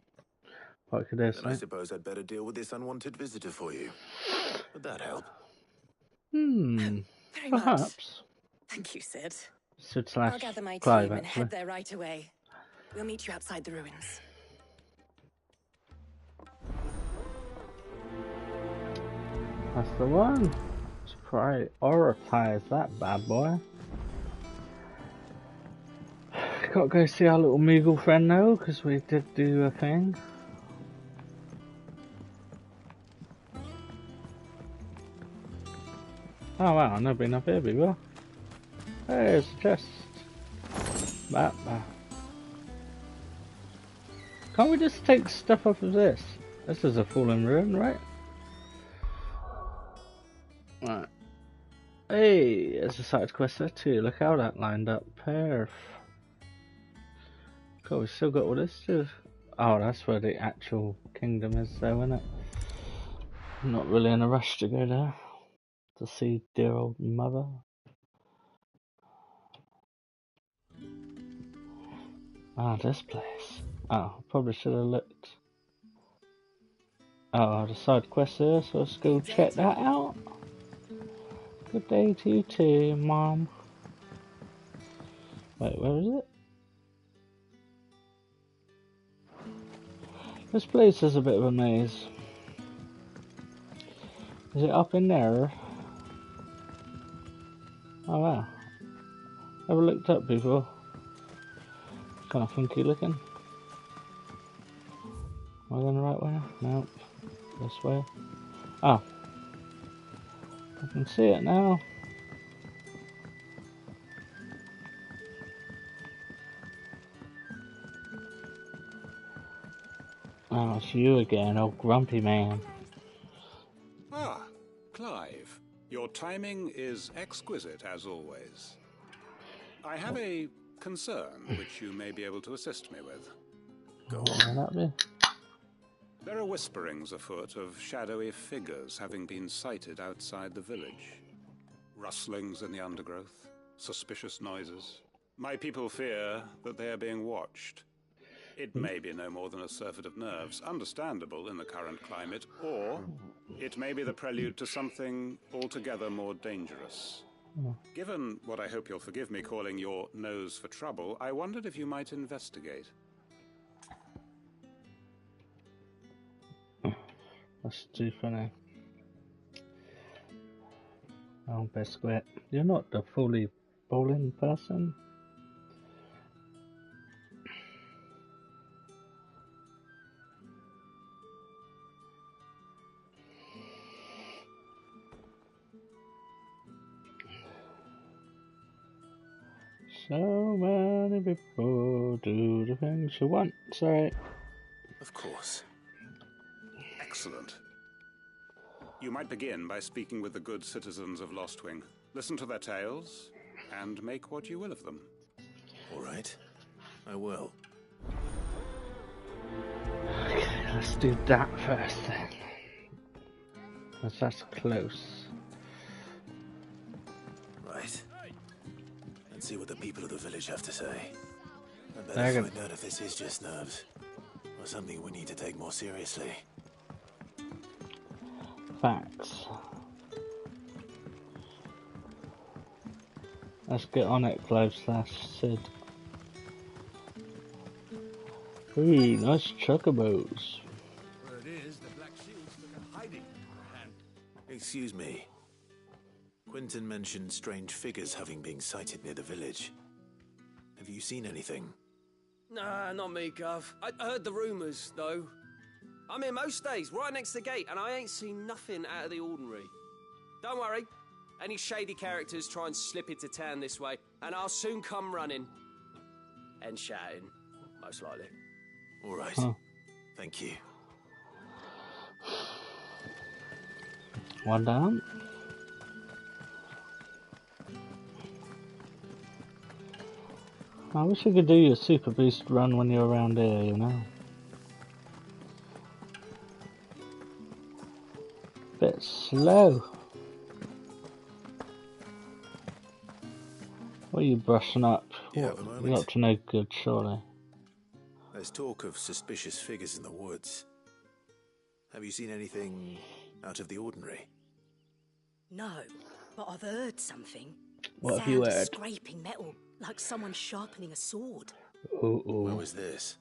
What could this Then I say? suppose I'd better deal with this unwanted visitor for you. Would that help? Very much. Perhaps. Thank you, Sid. Sid I'll slash gather my Clive, team and actually. head there right away. We'll meet you outside the ruins. That's the one. Let's prioritize that bad boy. Gotta go see our little Moogle friend now, because we did do a thing. Oh wow, I've never been up here before. Hey, it's a chest. Can't we just take stuff off of this? This is a fallen ruin, right? Right. Hey, there's a side quest there too. Look how that lined up. Perf. Cool, we still got all this to... Oh, that's where the actual kingdom is though, isn't it? I'm not really in a rush to go there. To see dear old mother. Ah, this place. Oh, probably should have looked. Oh, the side quest there, so let's go check that out. Good day to you too, Mom. Wait, where is it? This place is a bit of a maze. Is it up in there? Oh wow. Never looked up before. Kind of funky looking. Am I going the right way? Nope. This way. Oh. I can see it now. Oh, it's you again, old grumpy man. Ah, Clive. Your timing is exquisite, as always. I have a concern which you may be able to assist me with. Go on. There are whisperings afoot of shadowy figures having been sighted outside the village. Rustlings in the undergrowth, suspicious noises. My people fear that they are being watched. It may be no more than a surfeit of nerves, understandable in the current climate, or it may be the prelude to something altogether more dangerous. Given what I hope you'll forgive me calling your nose for trouble, I wondered if you might investigate. That's too funny. Oh, Biscuit, you're not the fully bowling person. So many people do the things you want, sorry. Of course. Excellent. You might begin by speaking with the good citizens of Lostwing. Listen to their tales, and make what you will of them. All right. I will. Okay, let's do that first then. Because that's close. Right. And see what the people of the village have to say. I better find out if this is just nerves, or something we need to take more seriously. Facts. Let's get on it, Clive/Sid. Ooh, nice chocobos. Word is, the Black Shields took a hiding. Excuse me. Quentin mentioned strange figures having been sighted near the village. Have you seen anything? Nah, not me, Gov. I heard the rumours, though. I'm here most days, right next to the gate, and I ain't seen nothing out of the ordinary. Don't worry. Any shady characters try and slip into town this way, and I'll soon come running. And shouting, most likely. All right. Thank you. One down. I wish you could do your super boost run when you're around here, you know. Bit slow. What are you brushing up? Yeah, You're up to no good, surely. There's talk of suspicious figures in the woods. Have you seen anything out of the ordinary? No, but I've heard something. What have you Sound of heard? scraping metal, like someone sharpening a sword. Where was this?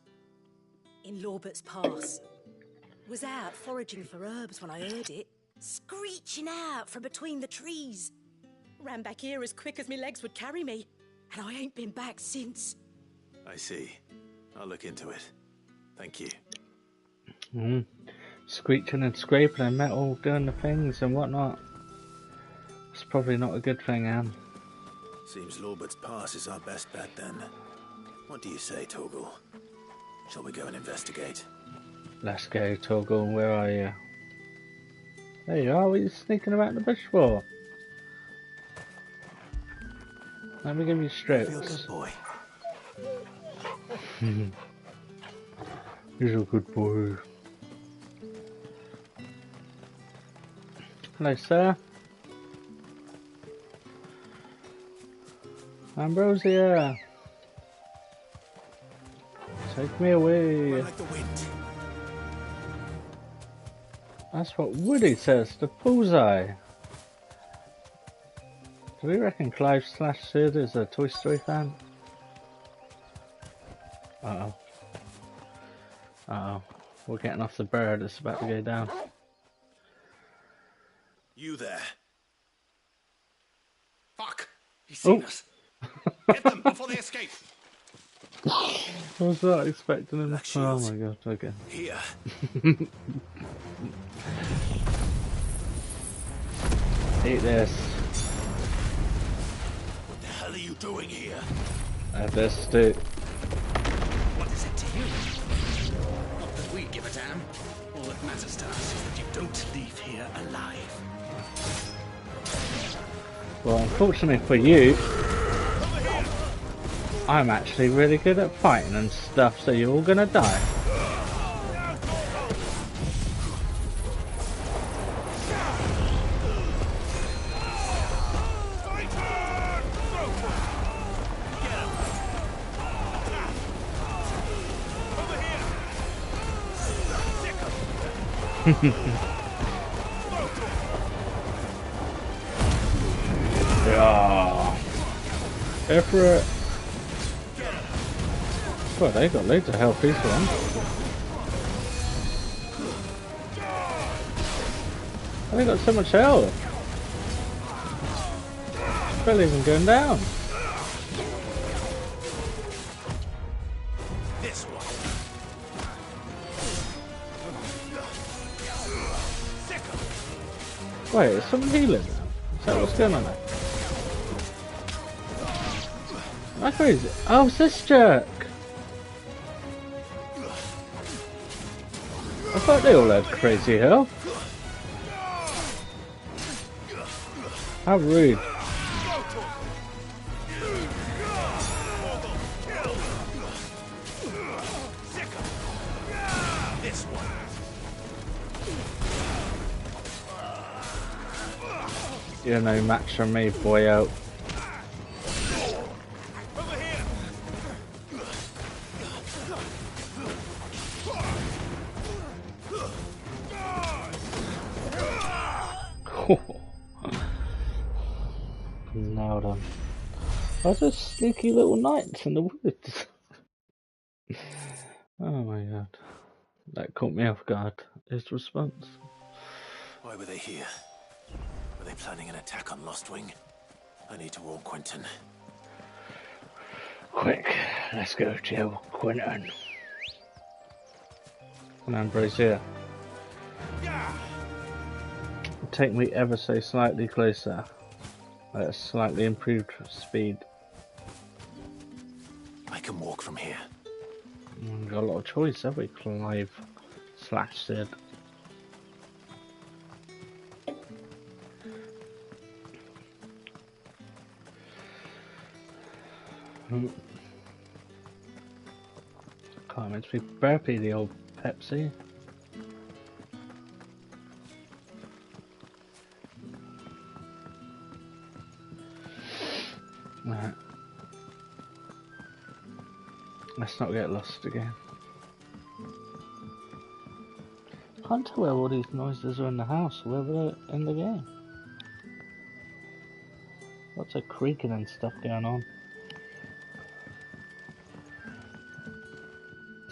In Lorbert's Pass. Was out foraging for herbs when I heard it, screeching out from between the trees. Ran back here as quick as my legs would carry me, and I ain't been back since. I see. I'll look into it. Thank you. Screeching and scraping and metal doing the things and whatnot. It's probably not a good thing, Anne. Seems Lorbert's Pass is our best bet then. What do you say, Torgal? Shall we go and investigate? Let's go, Torgal. Where are you? There you are. What are you sneaking about in the bush for? Let me give you strokes. Feel good, boy. He's a good boy. Hello, sir. Ambrosia. Take me away. Like the wind. That's what Woody says to Bullseye. Do we reckon Clive / Sid is a Toy Story fan? Uh-oh. Uh-oh. We're getting off the bird. It's about to go down. You there. Fuck! He's seen us. Get them before they escape. I was not expecting him. Black Oh shields. my god, okay. Here. Eat this. What the hell are you doing here? Have this stick. What is it to you? Not that we give a damn. All that matters to us is that you don't leave here alive. Well, unfortunately for you, I'm actually really good at fighting and stuff, so you're all gonna die. Yeah. Effort. Well, they got loads of health, these ones. They got so much health. Barely even going down. This one. Wait, is someone healing now? Is that what's going on there? Am I crazy? Oh, it's this jerk! I thought they all had crazy health. How rude. This one. You're no match for me, boyo. Now done. Why those sneaky little knights in the woods? Oh my god. That caught me off guard. His response. Why were they here? Were they planning an attack on Lost Wing? I need to warn Quentin. Quick, let's go, Joe. Quentin. And Ambrosia. Take me ever so slightly closer. At a slightly improved speed. I can walk from here. We've got a lot of choice, have we? Clive / Sid. Can't meant to be burpy, the old Pepsi. Right. Let's not get lost again. Can't tell where all these noises are in the house, whether they're in the game. Lots of creaking and stuff going on.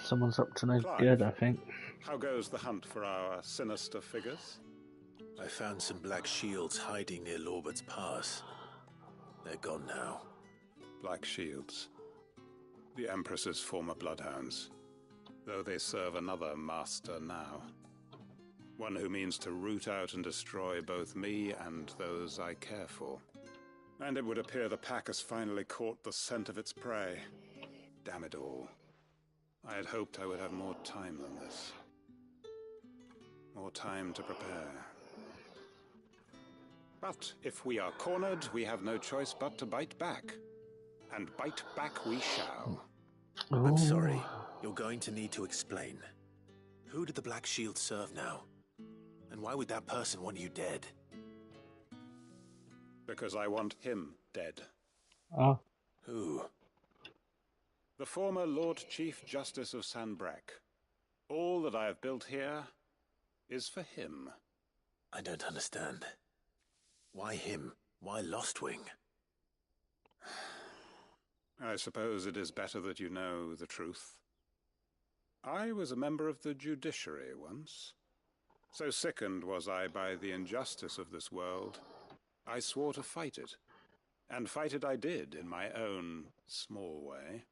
Someone's up to no good, I think. How goes the hunt for our sinister figures? I found some black shields hiding near Lorbert's Pass. They're gone now. Black shields. The Empress's former bloodhounds. Though they serve another master now. One who means to root out and destroy both me and those I care for. And it would appear the pack has finally caught the scent of its prey. Damn it all. I had hoped I would have more time than this. More time to prepare. But if we are cornered, we have no choice but to bite back. And bite back we shall. I'm sorry. You're going to need to explain. Who did the Black Shield serve now? And why would that person want you dead? Because I want him dead. Oh. Who? The former Lord Chief Justice of Sanbreque. All that I have built here is for him. I don't understand. Why him? Why Lostwing? I suppose it is better that you know the truth. I was a member of the judiciary once. So sickened was I by the injustice of this world, I swore to fight it. And fight it I did in my own small way.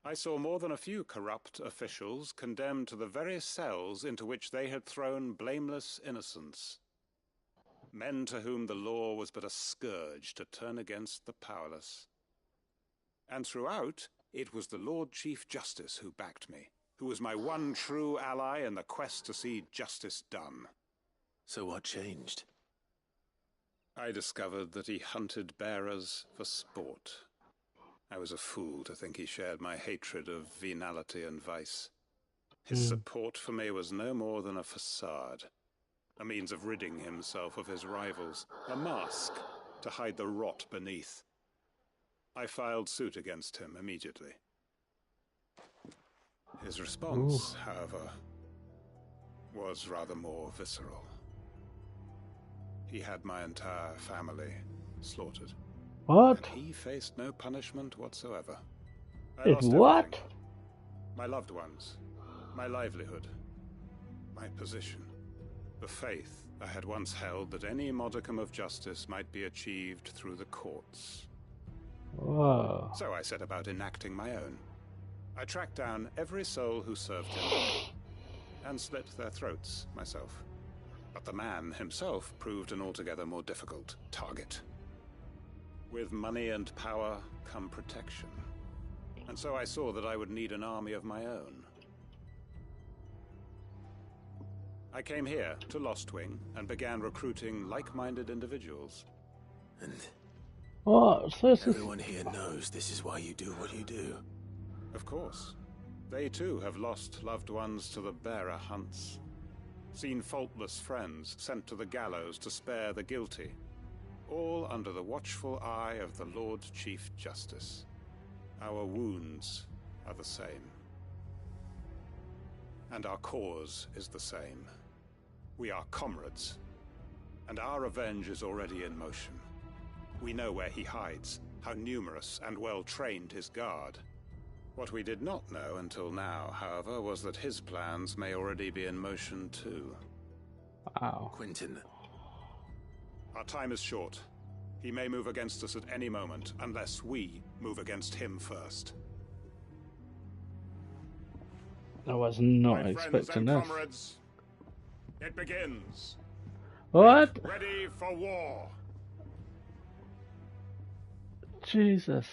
I saw more than a few corrupt officials condemned to the very cells into which they had thrown blameless innocents. Men to whom the law was but a scourge to turn against the powerless. And throughout, it was the Lord Chief Justice who backed me, who was my one true ally in the quest to see justice done. So what changed? I discovered that he hunted bearers for sport. I was a fool to think he shared my hatred of venality and vice. His support for me was no more than a facade, a means of ridding himself of his rivals, a mask to hide the rot beneath. I filed suit against him immediately. His response, however, was rather more visceral. He had my entire family slaughtered. What? And he faced no punishment whatsoever. Did what? Everything. My loved ones, my livelihood, my position, the faith I had once held that any modicum of justice might be achieved through the courts. Whoa. So I set about enacting my own. I tracked down every soul who served him, and slit their throats myself. But the man himself proved an altogether more difficult target. With money and power come protection. And so I saw that I would need an army of my own. I came here to Lostwing and began recruiting like-minded individuals. And what? So everyone here knows this is why you do what you do. Of course. They too have lost loved ones to the bearer hunts. Seen faultless friends sent to the gallows to spare the guilty. All under the watchful eye of the Lord Chief Justice. Our wounds are the same. And our cause is the same. We are comrades. And our revenge is already in motion. We know where he hides, how numerous and well-trained his guard. What we did not know until now, however, was that his plans may already be in motion too. Wow. Quentin. Our time is short. He may move against us at any moment, unless we move against him first. I was not My expecting friends and this. comrades, it begins. What? Get ready for war. Jesus.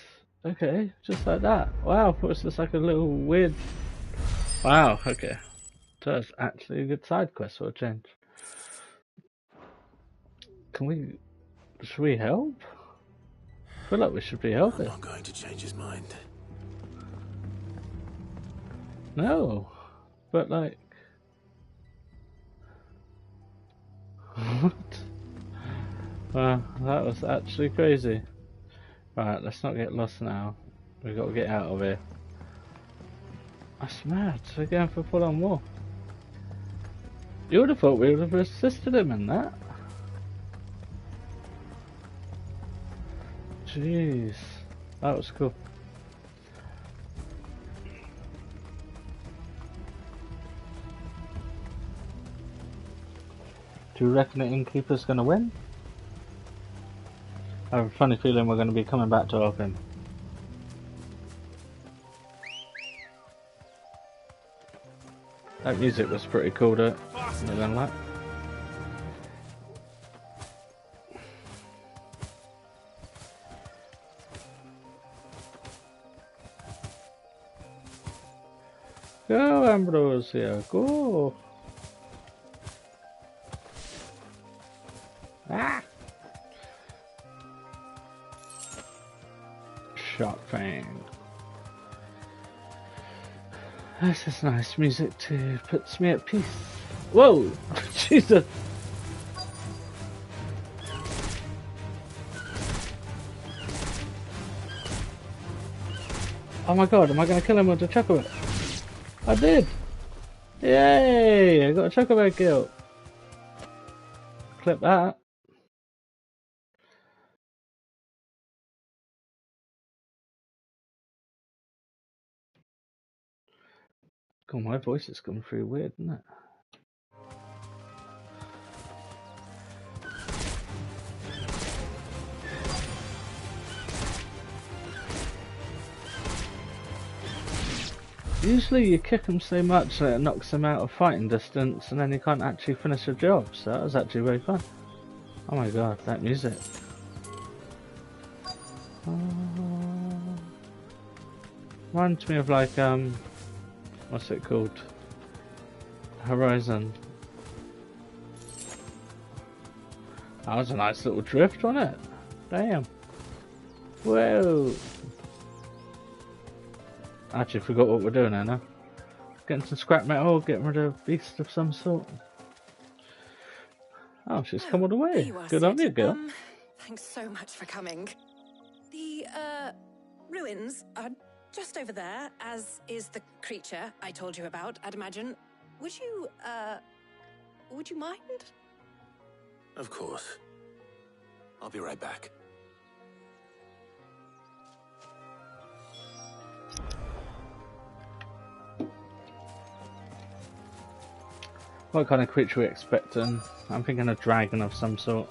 Okay, just like that. Wow, it's just like a little weird... Wow, okay. So that's actually a good side quest for a change. Can we... Should we help? I feel like we should be helping. I'm not going to change his mind. No. But like... What? Wow, that was actually crazy. Right, let's not get lost now. We've got to get out of here. That's mad. We're going for full-on war. You would have thought we would have assisted him in that. Jeez. That was cool. Do you reckon the innkeeper's going to win? I have a funny feeling we're going to be coming back to help him. That music was pretty cool, though. Not gonna lie. Go, Ambrosia, go! Ah! Shark Fang. This is nice music too. Puts me at peace. Whoa! Jesus! Oh my god, am I gonna kill him with the chocolate? I did! Yay! I got a chocolate kill. Clip that. God, my voice is coming through weird, isn't it? Usually you kick them so much that it knocks them out of fighting distance and then you can't actually finish a job, so that was actually very fun. Oh my god, that music. Reminds me of like, what's it called? Horizon. That was a nice little drift, wasn't it? Damn. Whoa. I actually forgot what we're doing here now. Getting some scrap metal, getting rid of beasts of some sort. Oh, she's come all the way. Good on you, girl. Thanks so much for coming. The, ruins are just over there, as is the creature I told you about, I'd imagine. Would you mind? Of course. I'll be right back. What kind of creature are we expecting? I'm thinking a dragon of some sort.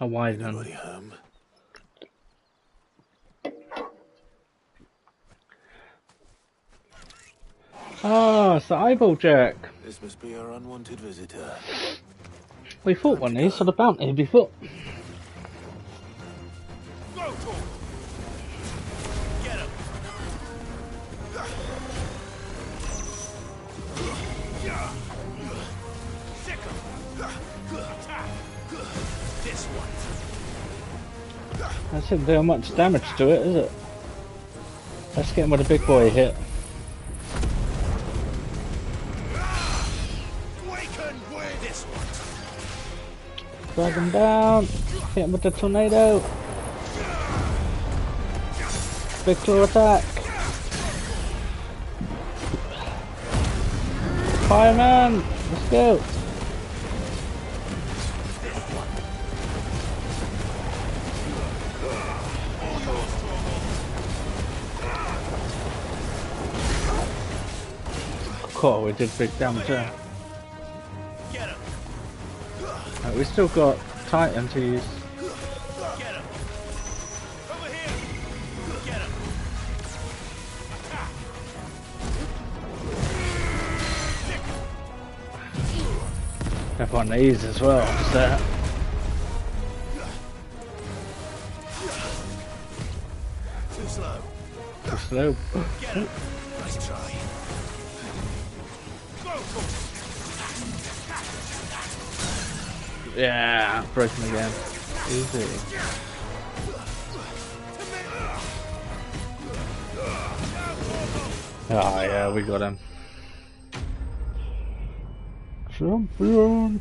A wide one. Oh, it's the eyeball jerk. This must be our unwanted visitor. We fought one of these on the bounty before. Get him. Sick him. Attack. This one. That shouldn't do much damage to it, is it? Let's get him with a big boy hit. Drag him down. Hit him with the tornado. Big claw attack. Fireman, let's go. Cool, we did big damage there. We still got Titan to use. Up on these as well, so. Too slow. Too slow. Nice try. Yeah, broken again. Easy. Oh yeah, we got him. Champion!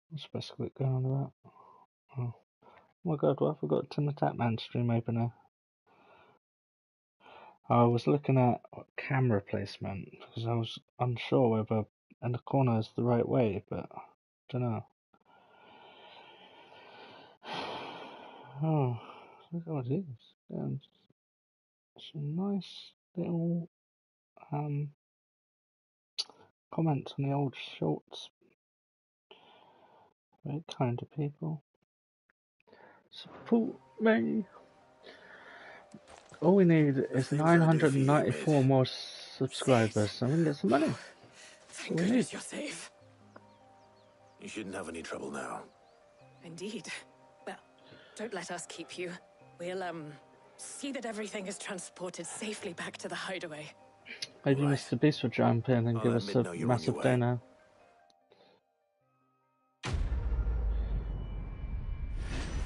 What's the best quick going on about? Oh my god, what have I got? Tin Attack Man stream opener. I was looking at camera placement because I was unsure whether in the corner is the right way, but I don't know. Oh, look at what it is. Some nice little comments on the old shorts. Very kind of people. Support me. All we need is 994 more subscribers, and we can get some money. Thank goodness you're safe. You shouldn't have any trouble now. Indeed. Well, don't let us keep you. We'll, see that everything is transported safely back to the hideaway. Maybe Mr. Beast will jump in and give us a massive dinner.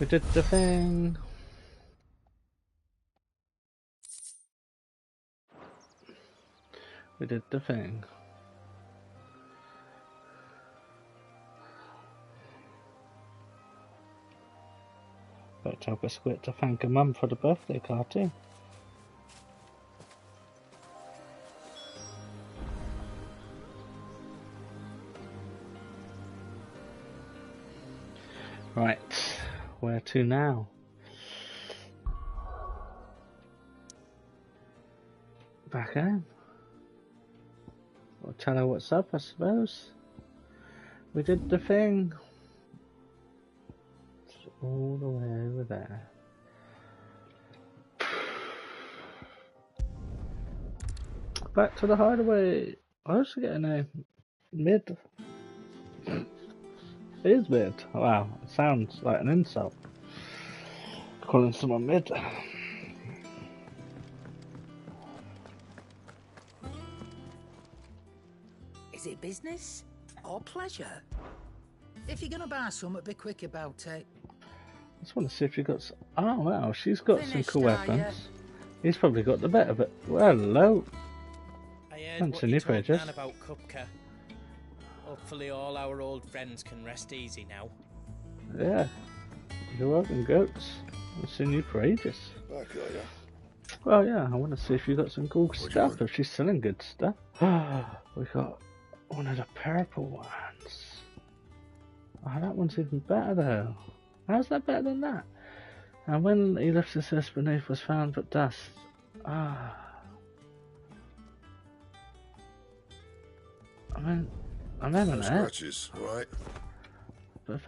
We did the thing. We did the thing. Got to have a squid to thank her mum for the birthday card too. Right, where to now? Back home. I'll tell her what's up, I suppose. We did the thing. It's all the way over there. Back to the hideaway. I also get a name. Mid. It is mid. Wow, it sounds like an insult. Calling someone mid. Is it business or pleasure? If you're gonna buy something, be quick about it. I just want to see if you got. Oh wow, she's got some cool weapons. He's probably got the better, but well, hello. I heard what you told Nan about Kupka. Hopefully all our old friends can rest easy now. Yeah. You're welcome, goats. I've seen you for ages. Back, are ya? Well, yeah, I want to see if you got some cool stuff, if she's selling good stuff. We got one of the purple ones. Oh, that one's even better though. How's that better than that? And when he lifts his fist beneath was found but dust. Ah. I remember that. Scratches, right? But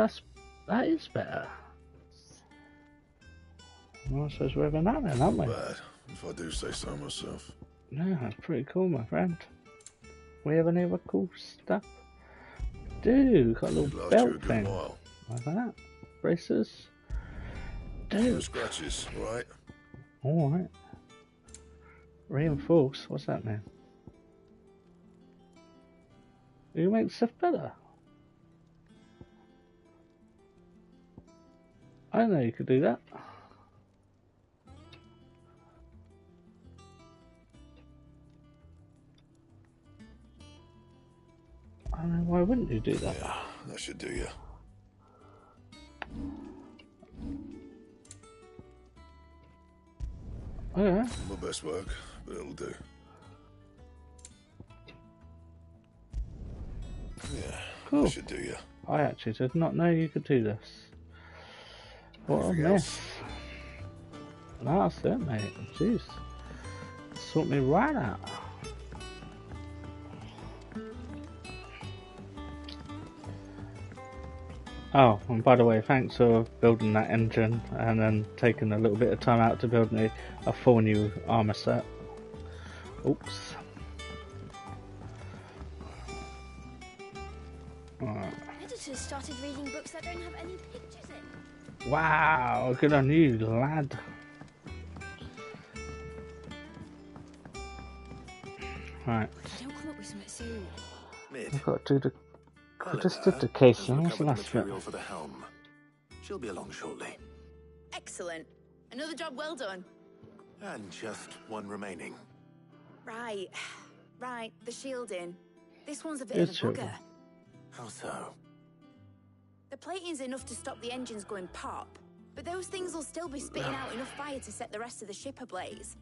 that is better. Well, I suppose we're having that then, aren't we? Bad, if I do say so myself. Yeah, pretty cool, my friend. We have any other cool stuff? Dude, got a little belt thing. Like that. Braces. Dude. Scratches, right? Alright. Reinforce, what's that mean? You make stuff better. I didn't know you could do that. I mean, why wouldn't you do that? Yeah, that should do you. Oh yeah. My best work, but it'll do. Yeah, cool. That should do you. I actually did not know you could do this. What a mess. That's it, mate. Jeez. Sort me right out. Oh, and by the way, thanks for building that engine and then taking a little bit of time out to build me a full new armor set. Oops. Alright. Editors started reading books that don't have any pictures in. Wow, good on you, lad. Right. If I don't come up with something soon. I've got to do the. I just did the casing. What's the last bit? For the helm. She'll be along shortly. Excellent. Another job well done. And just one remaining. Right. Right, the shielding. This one's a bit of a bugger. How so? The plating's enough to stop the engines going pop, but those things will still be spitting out enough fire to set the rest of the ship ablaze.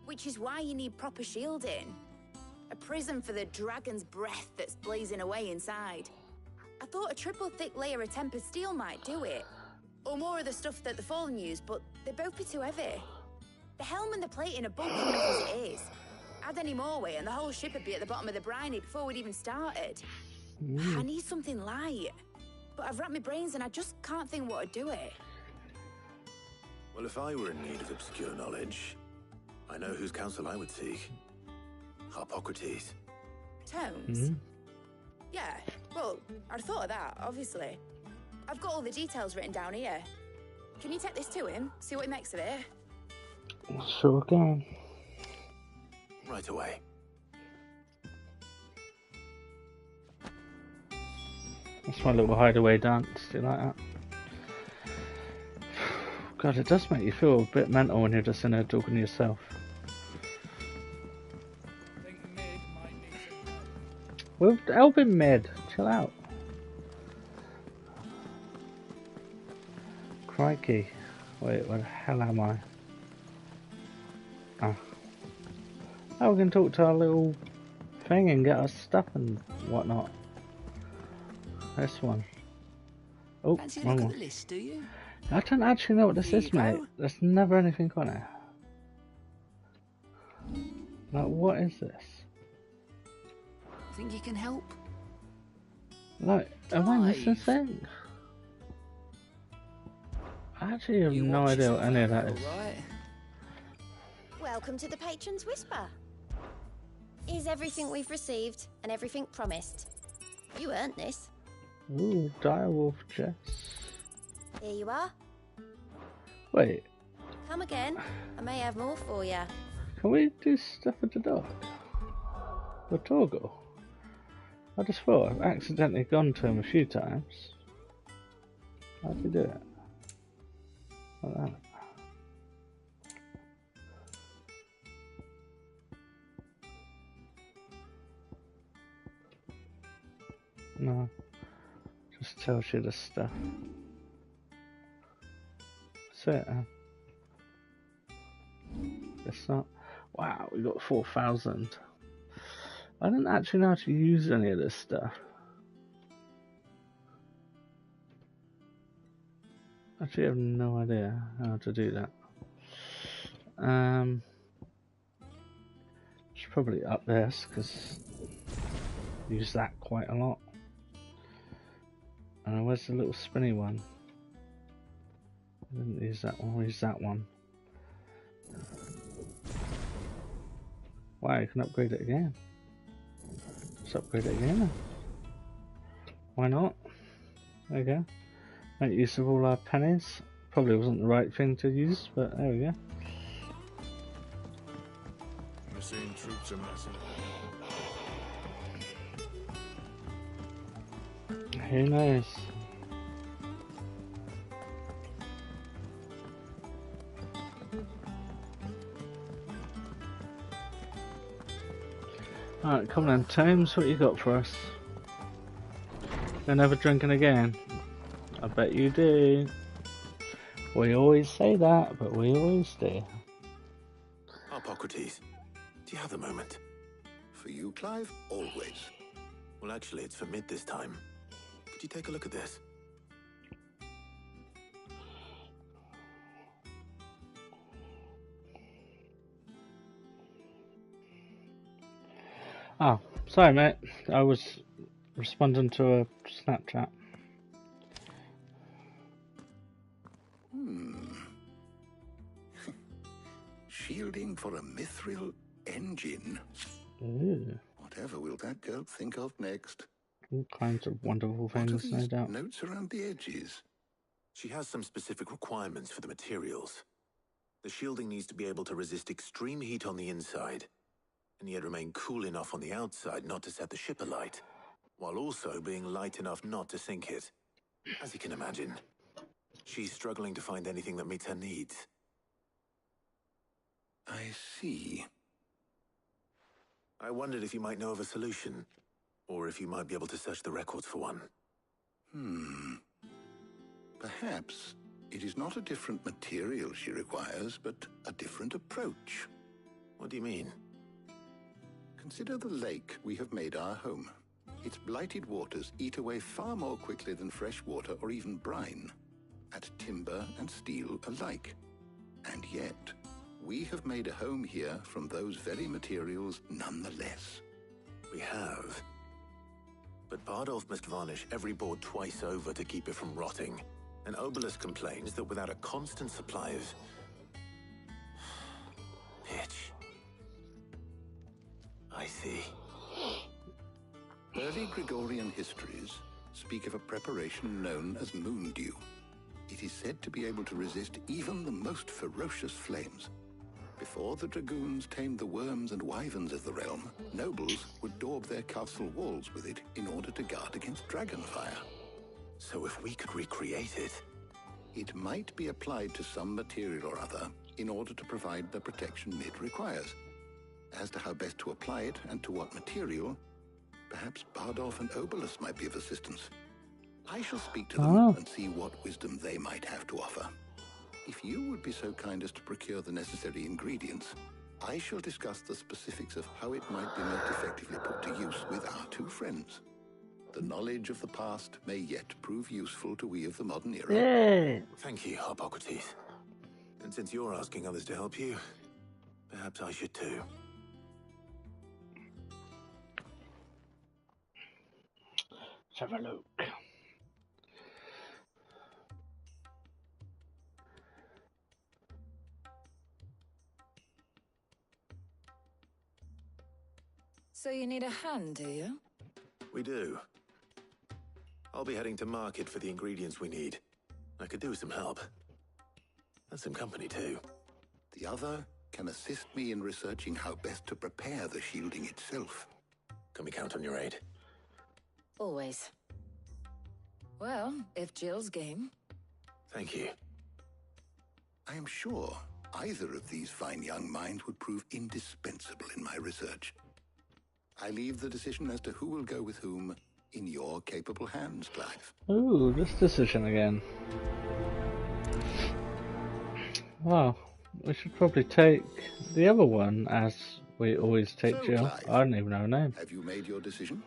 Which is why you need proper shielding. A prison for the dragon's breath that's blazing away inside. I thought a triple thick layer of tempered steel might do it. Or more of the stuff that the Fallen use, but they'd both be too heavy. The helm and the plating are bulky enough as it is. Add any more weight and the whole ship would be at the bottom of the briny before we'd even started. I need something light. But I've wrapped my brains and I just can't think what would do it. Well, if I were in need of obscure knowledge, I know whose counsel I would seek. Harpocrates. Tones? Yeah, well, I'd thought of that, obviously. I've got all the details written down here. Can you take this to him? See what he makes of it? Sure can. Right away. That's my little hideaway dance. Do you like that? God, it does make you feel a bit mental when you're just in there talking to yourself. We're helping Med. Chill out. Crikey. Wait, where the hell am I? Ah. Oh, we can talk to our little thing and get our stuff and whatnot. This one. Oh, Fancy a wrong look one. at the list, do you? I don't actually know what this Here is, you go. mate. There's never anything on it. Like, what is this? Think you can help? Like, am I missing Clive. things? I actually have no idea what any of that is. Welcome to the Patron's Whisper. Is everything we've received and everything promised? You earned this. Ooh, direwolf chest. Here you are. Wait, Come again. I may have more for you. can we do stuff with the dog? The Torgo? I just thought I've accidentally gone to him a few times. How'd you do it? Like that. No. Just tells you the stuff. That's it, It's not. Wow, we got 4,000. I didn't actually know how to use any of this stuff. Actually, I have no idea how to do that. Should probably up this because I use that quite a lot. Where's the little spinny one? I didn't use that one. I'll use that one. Wow, you can upgrade it again. Let's upgrade it again then. Why not? There we go. Make use of all our pennies. Probably wasn't the right thing to use, but there we go. Machine troops are massing. Who knows? Alright, come on then, Tomes, what you got for us? You're never drinking again? I bet you do. We always say that, but we always do. Hippocrates, do you have a moment? For you, Clive, always. Well, actually, it's for mid this time. Could you take a look at this? Oh, sorry mate, I was responding to a Snapchat. Shielding for a mithril engine. Ooh, Whatever will that girl think of next? all kinds of wonderful What are things, no these doubt. notes around the edges? She has some specific requirements for the materials. The shielding needs to be able to resist extreme heat on the inside, and yet remain cool enough on the outside not to set the ship alight, while also being light enough not to sink it. As you can imagine, she's struggling to find anything that meets her needs. I see. I wondered if you might know of a solution, or if you might be able to search the records for one. Perhaps it is not a different material she requires, but a different approach. What do you mean? Consider the lake we have made our home. Its blighted waters eat away far more quickly than fresh water or even brine, at timber and steel alike. And yet, we have made a home here from those very materials nonetheless. We have. But Bardolph must varnish every board twice over to keep it from rotting. And Obelisk complains that without a constant supply of pitch. I see. Early Gregorian histories speak of a preparation known as moon dew. It is said to be able to resist even the most ferocious flames. Before the dragoons tamed the worms and wyverns of the realm, nobles would daub their castle walls with it in order to guard against dragonfire. So if we could recreate it... It might be applied to some material or other in order to provide the protection it requires. As to how best to apply it and to what material, perhaps Bardolph and Obolus might be of assistance. I shall speak to them and see what wisdom they might have to offer. If you would be so kind as to procure the necessary ingredients, I shall discuss the specifics of how it might be most effectively put to use with our two friends. The knowledge of the past may yet prove useful to we of the modern era. Yeah. Thank you, Hippocrates. And since you're asking others to help you, perhaps I should too. Let's have a look. So you need a hand, do you? We do. I'll be heading to market for the ingredients we need. I could do with some help. And some company too. The other can assist me in researching how best to prepare the shielding itself. Can we count on your aid? Always. Well, if Jill's game. Thank you. I am sure either of these fine young minds would prove indispensable in my research. I leave the decision as to who will go with whom in your capable hands, Clive. Ooh, this decision again. Well, we should probably take the other one as we always take So, Jill. Clive, I don't even know her name. Have you made your decision?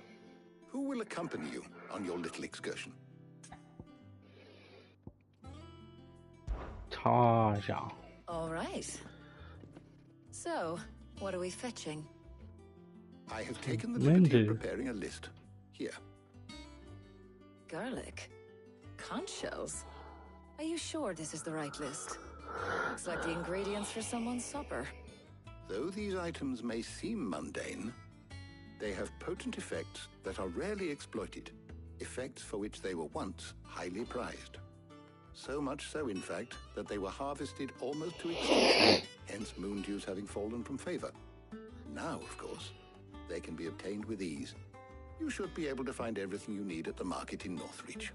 Who will accompany you on your little excursion? Tarja. All right. So, what are we fetching? I have taken the liberty Mindy. of preparing a list. Here. Garlic? Conch shells? Are you sure this is the right list? Looks like the ingredients for someone's supper. Though these items may seem mundane, they have potent effects that are rarely exploited, effects for which they were once highly prized. So much so, in fact, that they were harvested almost to extinction, hence moon dews having fallen from favor. Now, of course, they can be obtained with ease. You should be able to find everything you need at the market in Northreach.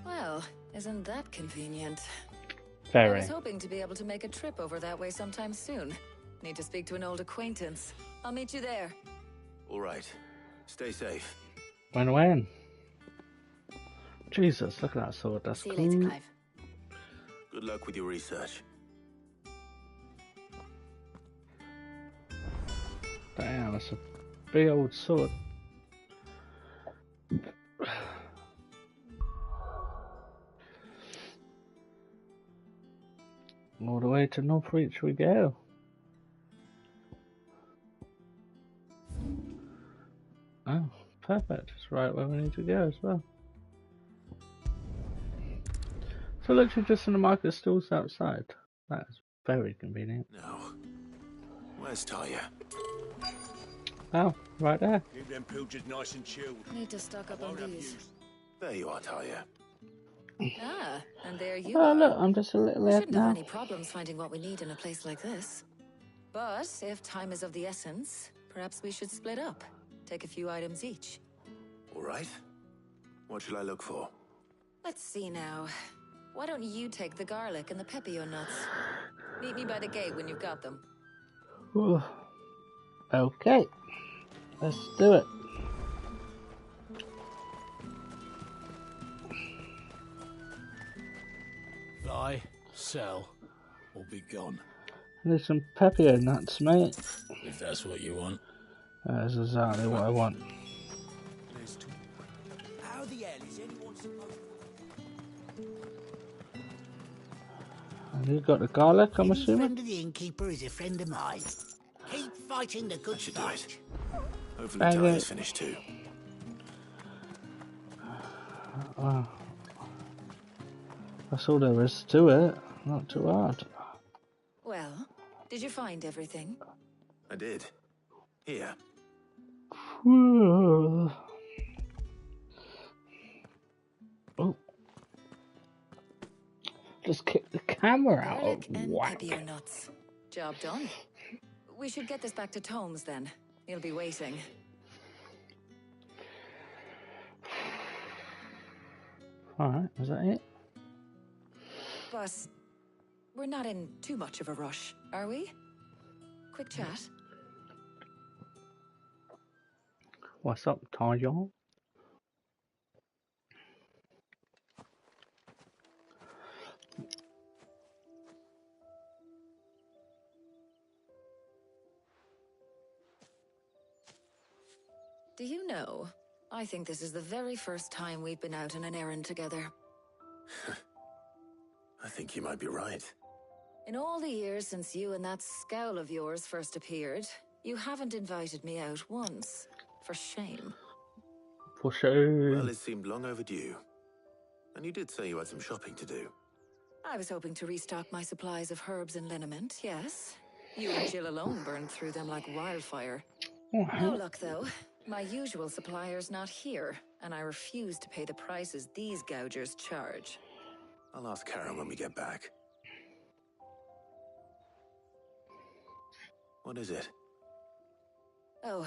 Well, isn't that convenient? I Very. was hoping to be able to make a trip over that way sometime soon. Need to speak to an old acquaintance. I'll meet you there. All right. Stay safe. When? Jesus, look at that sword. That's See you cool. later, Clive. Good luck with your research. Damn, that's a big old sword. All the way to Northreach we go. Oh, perfect. It's right where we need to go as well. So literally just in the market stalls outside. That is very convenient. No. Where's Talia? Oh, right there. Keep them pilgers nice and chilled. Need to stock up on these. There you are, Talia. Ah, and there you Oh are. look, I'm just a little We late shouldn't have now. any problems finding what we need in a place like this. But if time is of the essence, perhaps we should split up. Take a few items each. All right. What shall I look for? Let's see now. Why don't you take the garlic and the pepio nuts? Meet me by the gate when you've got them. Ooh. Okay, let's do it. Buy, sell, or be gone. There's some pepio nuts, mate. If that's what you want. That's exactly what I want. How the hell is anyone supposed And you got the garlic, I'm Any assuming? friend of the innkeeper is a friend of mine. Keep fighting the good fight. Hopefully Bang Talia's it. finished too. That's all there is to it. Not too hard. Well, did you find everything? I did. Here. just kicked the camera out. Garlic and Whack. pepper nuts. Job done. We should get this back to Tomes then. He'll be waiting. Alright, is that it? But we're not in too much of a rush, are we? Quick chat. What's up, Tarzan? Do you know, I think this is the very first time we've been out on an errand together. I think you might be right. In all the years since you and that scowl of yours first appeared, you haven't invited me out once. For shame. For sure. Well, it seemed long overdue. And you did say you had some shopping to do. I was hoping to restock my supplies of herbs and liniment, yes. You and Jill alone burned through them like wildfire. No luck, though. My usual supplier's not here, and I refuse to pay the prices these gougers charge. I'll ask Karen when we get back. What is it? Oh,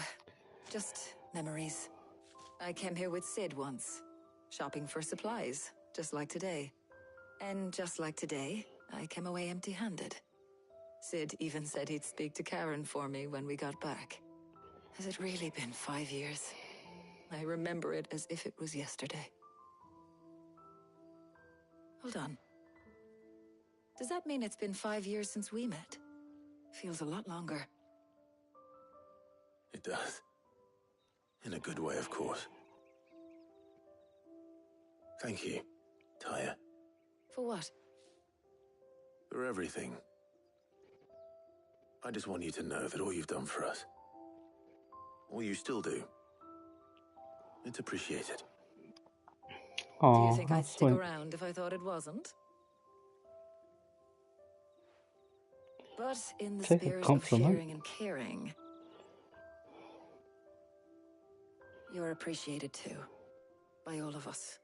just memories. I came here with Sid once, shopping for supplies, just like today. And just like today, I came away empty-handed. Sid even said he'd speak to Karen for me when we got back. Has it really been 5 years? I remember it as if it was yesterday. Hold on. Does that mean it's been 5 years since we met? Feels a lot longer. It does. In a good way, of course. Thank you, Taya. For what? For everything. I just want you to know that all you've done for us, all you still do, it's appreciated. Do you think I'd stick around if I thought it wasn't? But in the spirit of sharing and caring, you're appreciated too, by all of us.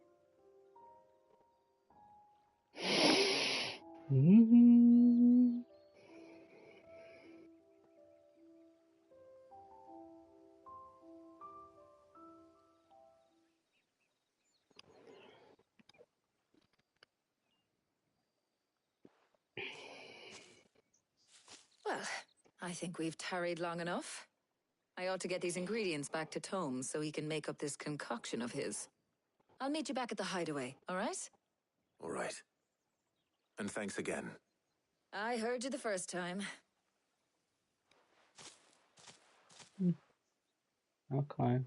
Well, I think we've tarried long enough. I ought to get these ingredients back to Tomes so he can make up this concoction of his. I'll meet you back at the hideaway, all right? All right. And thanks again. I heard you the first time. How kind.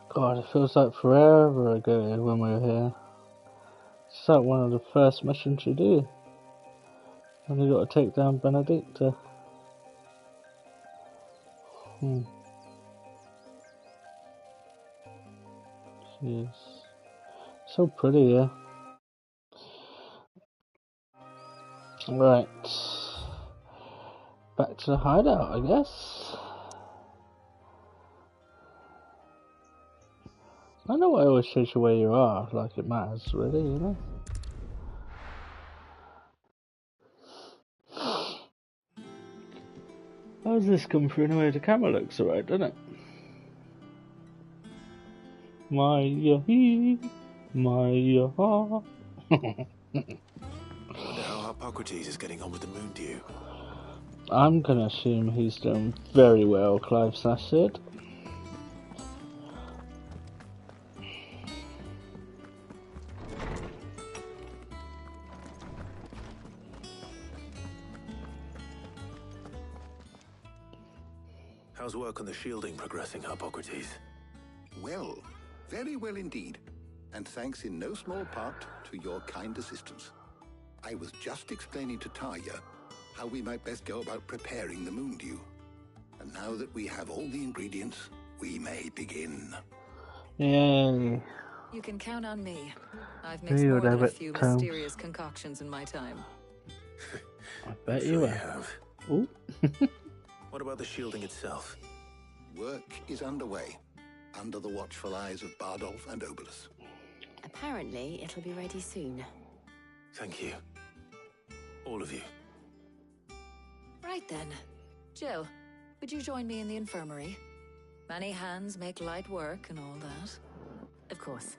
God, it feels like forever ago when we were here. It's like one of the first missions you do. And you got to take down Benedicta. She's so pretty, yeah. Right. Back to the hideout, I guess. I know I always shows you where you are, like it matters, really, you know? How's this come through anyway? The camera looks alright, doesn't it? My I wonder how Hippocrates is getting on with the moon dew. I'm gonna assume he's doing very well, Clive Sid. How's work on the shielding progressing, Hippocrates? Well, very well indeed. And thanks in no small part to your kind assistance. I was just explaining to Taya how we might best go about preparing the moon dew. And now that we have all the ingredients, we may begin. Yay. You can count on me. I've mixed more than a few mysterious concoctions in my time. I bet you have. What about the shielding itself? Work is underway, under the watchful eyes of Bardolph and Obolus. Apparently, it'll be ready soon. Thank you. All of you. Right then. Jill, would you join me in the infirmary? Many hands make light work and all that. Of course.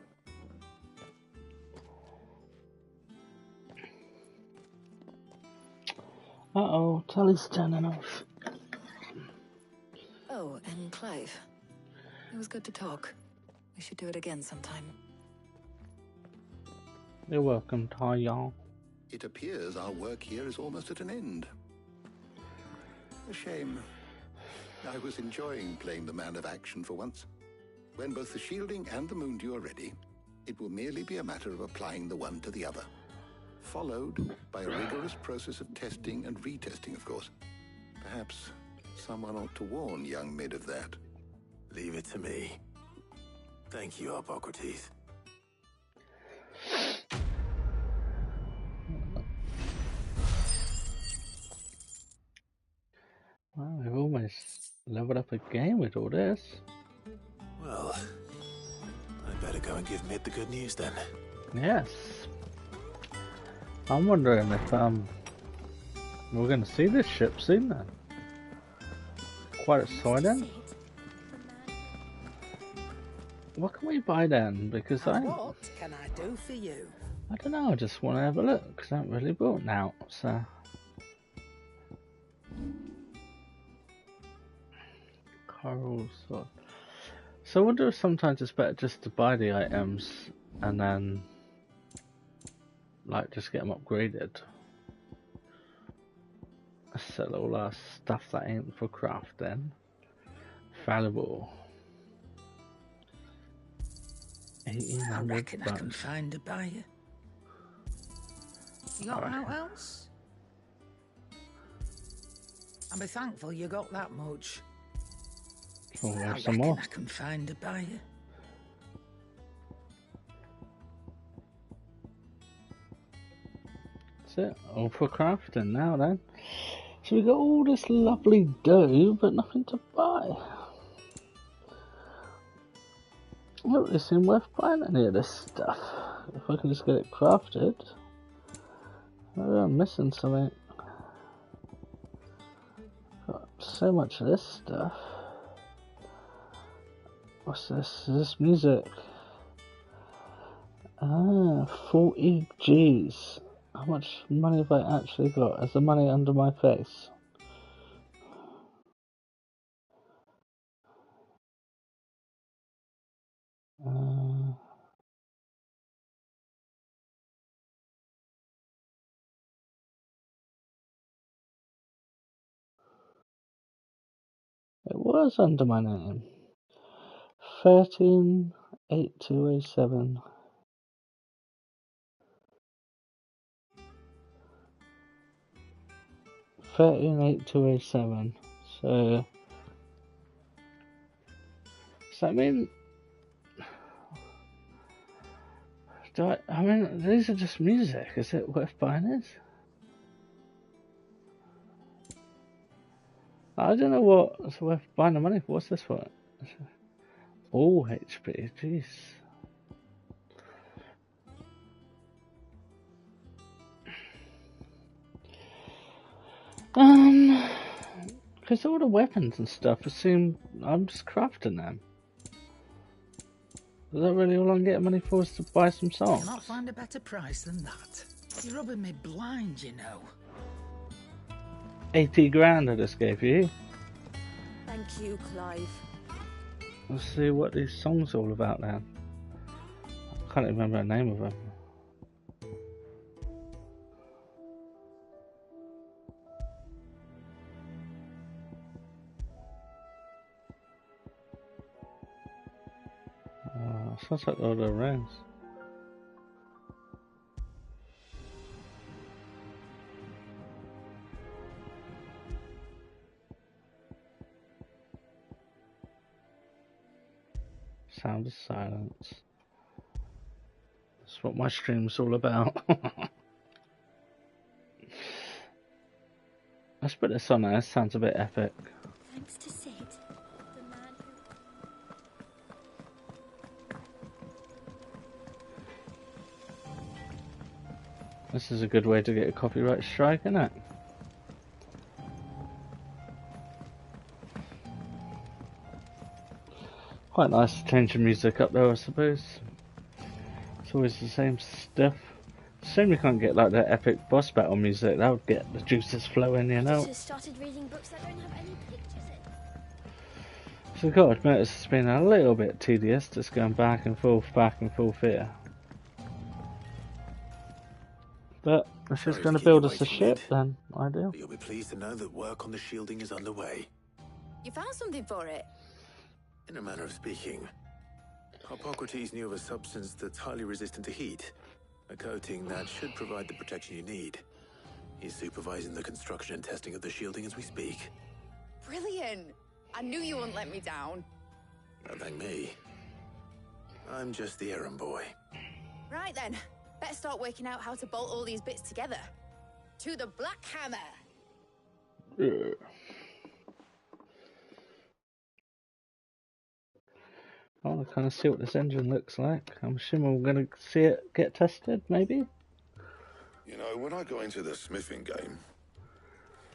Uh-oh, Tully's turning off. Oh, and Clive. It was good to talk. We should do it again sometime. You're welcome, Ty-Yarn. It appears our work here is almost at an end. A shame. I was enjoying playing the man of action for once. When both the shielding and the Moondew are ready, it will merely be a matter of applying the one to the other. Followed by a rigorous process of testing and retesting, of course. Perhaps someone ought to warn young Mid of that. Leave it to me. Thank you, Hippocrates. Wow, we've almost leveled up a game with all this. Well, I better go and give Mid the good news then. Yes. I'm wondering if we're going to see this ship soon then. Quite exciting. What can we buy then? Because What can I do for you? I don't know, I just want to have a look because I haven't really bought now, so. Coral sword. So I wonder if sometimes it's better just to buy the items and then like just get them upgraded. Sell all our stuff that ain't for crafting. Valuable. I reckon I can find a buyer. You got out else? I'll be thankful you got that much. Oh, I have some reckon more. I can find a buyer. That's it. All for crafting now then. So we got all this lovely dough, but nothing to buy. Well, it seems worth buying any of this stuff. If I can just get it crafted. Maybe I'm missing something. Got so much of this stuff. What's this? Is this music? Ah, 40 G's. How much money have I actually got? Is the money under my face? It was under my name. 138207. So does that mean? I mean, these are just music. Is it worth buying it? I don't know what it's worth buying the money for. What's this for? All HP. Jeez. Because all the weapons and stuff assume I'm just crafting them. Is that really all I'm getting money for is to buy some I songs? cannot find a better price than that. You're rubbing me blind, you know. 80 grand I just gave you. Thank you, Clive. Let's see what these songs are all about now. I can't remember the name of them. Sounds like Lord of the Rings. Sound of silence. That's what my stream's all about. Let's put this on there. This sounds a bit epic. Thanks to Sid, the man This is a good way to get a copyright strike, isn't it? Quite nice to change the music up there, I suppose. It's always the same stuff. Shame we can't get like the epic boss battle music. That would get the juices flowing, you know. I just started reading books that don't have any pictures in. So I've got to admit, it's been a little bit tedious just going back and forth here. But if she's going to build us a ship, then ideal. You'll be pleased to know that work on the shielding is underway. You found something for it? In a manner of speaking, Hippocrates knew of a substance that's highly resistant to heat. A coating that should provide the protection you need. He's supervising the construction and testing of the shielding as we speak. Brilliant! I knew you wouldn't let me down. Don't thank me. I'm just the errand boy. Right then, better start working out how to bolt all these bits together. To the Black Hammer! Yeah. I want to kind of see what this engine looks like. I'm assuming we're going to see it get tested, maybe? You know, when I got into the smithing game,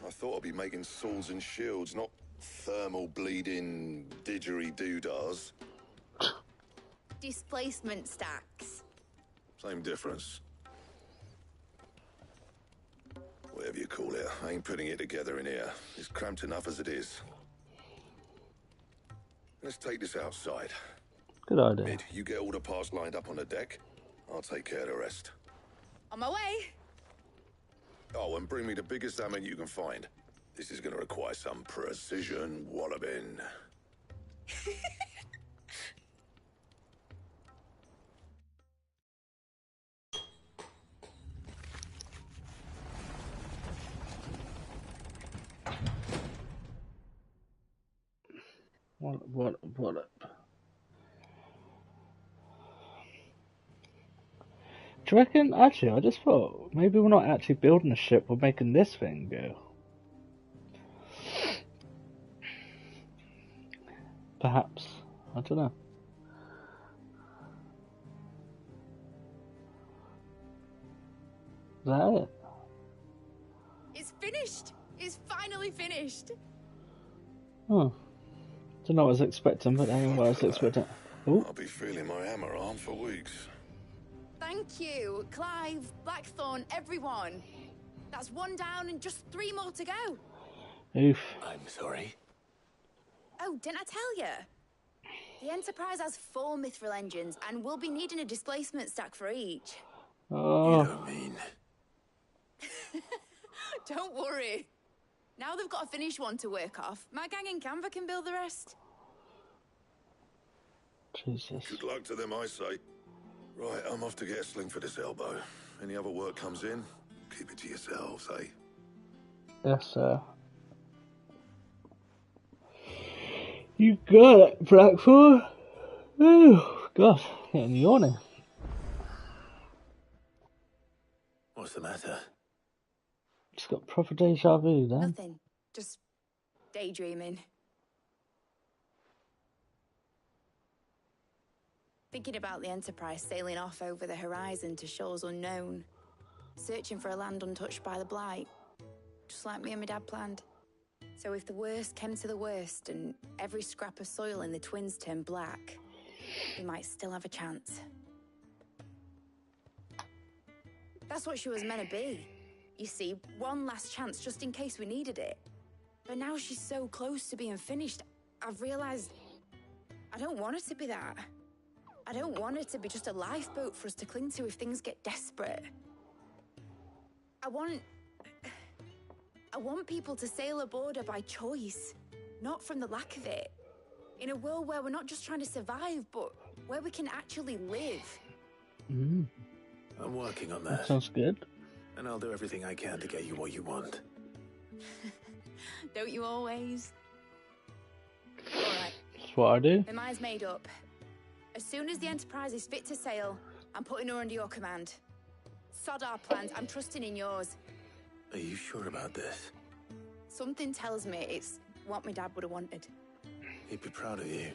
I thought I'd be making swords and shields, not thermal bleeding didgeridoo-dahs. Displacement stacks. Same difference. Whatever you call it, I ain't putting it together in here. It's cramped enough as it is. Let's take this outside. Good idea. Mid, you get all the parts lined up on the deck. I'll take care of the rest. On my way. Oh, and bring me the biggest salmon you can find. This is going to require some precision walloping. What? Do you reckon? Actually, I just thought maybe we're not actually building a ship. We're making this thing go. Perhaps. I don't know. Is that it? It's finished! It's finally finished! Oh. Don't know what I was expecting, but ain't what I was expecting. Ooh. I'll be feeling my hammer arm for weeks. Thank you, Clive, Blackthorn, everyone. That's one down and just 3 more to go. Oof. I'm sorry. Oh, didn't I tell you? The Enterprise has 4 mithril engines, and we'll be needing a displacement stack for each. Oh. You don't mean... Don't worry. Now they've got a finished one to work off. My gang in Canva can build the rest. Jesus. Good luck to them, I say. Right, I'm off to get a sling for this elbow. Any other work comes in, keep it to yourselves, eh? Yes, sir. You got it, Blackthorn. Oh, God, getting yawning. What's the matter? Just got proper deja vu then. Nothing. Just daydreaming. Thinking about the Enterprise sailing off over the horizon to shores unknown. Searching for a land untouched by the Blight. Just like me and my dad planned. So if the worst came to the worst and every scrap of soil in the Twins turned black, we might still have a chance. That's what she was meant to be. You see, one last chance just in case we needed it. But now she's so close to being finished, I've realized I don't want it to be that. I don't want it to be just a lifeboat for us to cling to if things get desperate. I want people to sail aboard her by choice, not from the lack of it. In a world where we're not just trying to survive, but where we can actually live. Mm. I'm working on that. That sounds good. And I'll do everything I can to get you what you want. Don't you always? Alright. That's what I do. My mind's made up. As soon as the Enterprise is fit to sail, I'm putting her under your command. Sod our plans, I'm trusting in yours. Are you sure about this? Something tells me it's what my dad would have wanted. He'd be proud of you.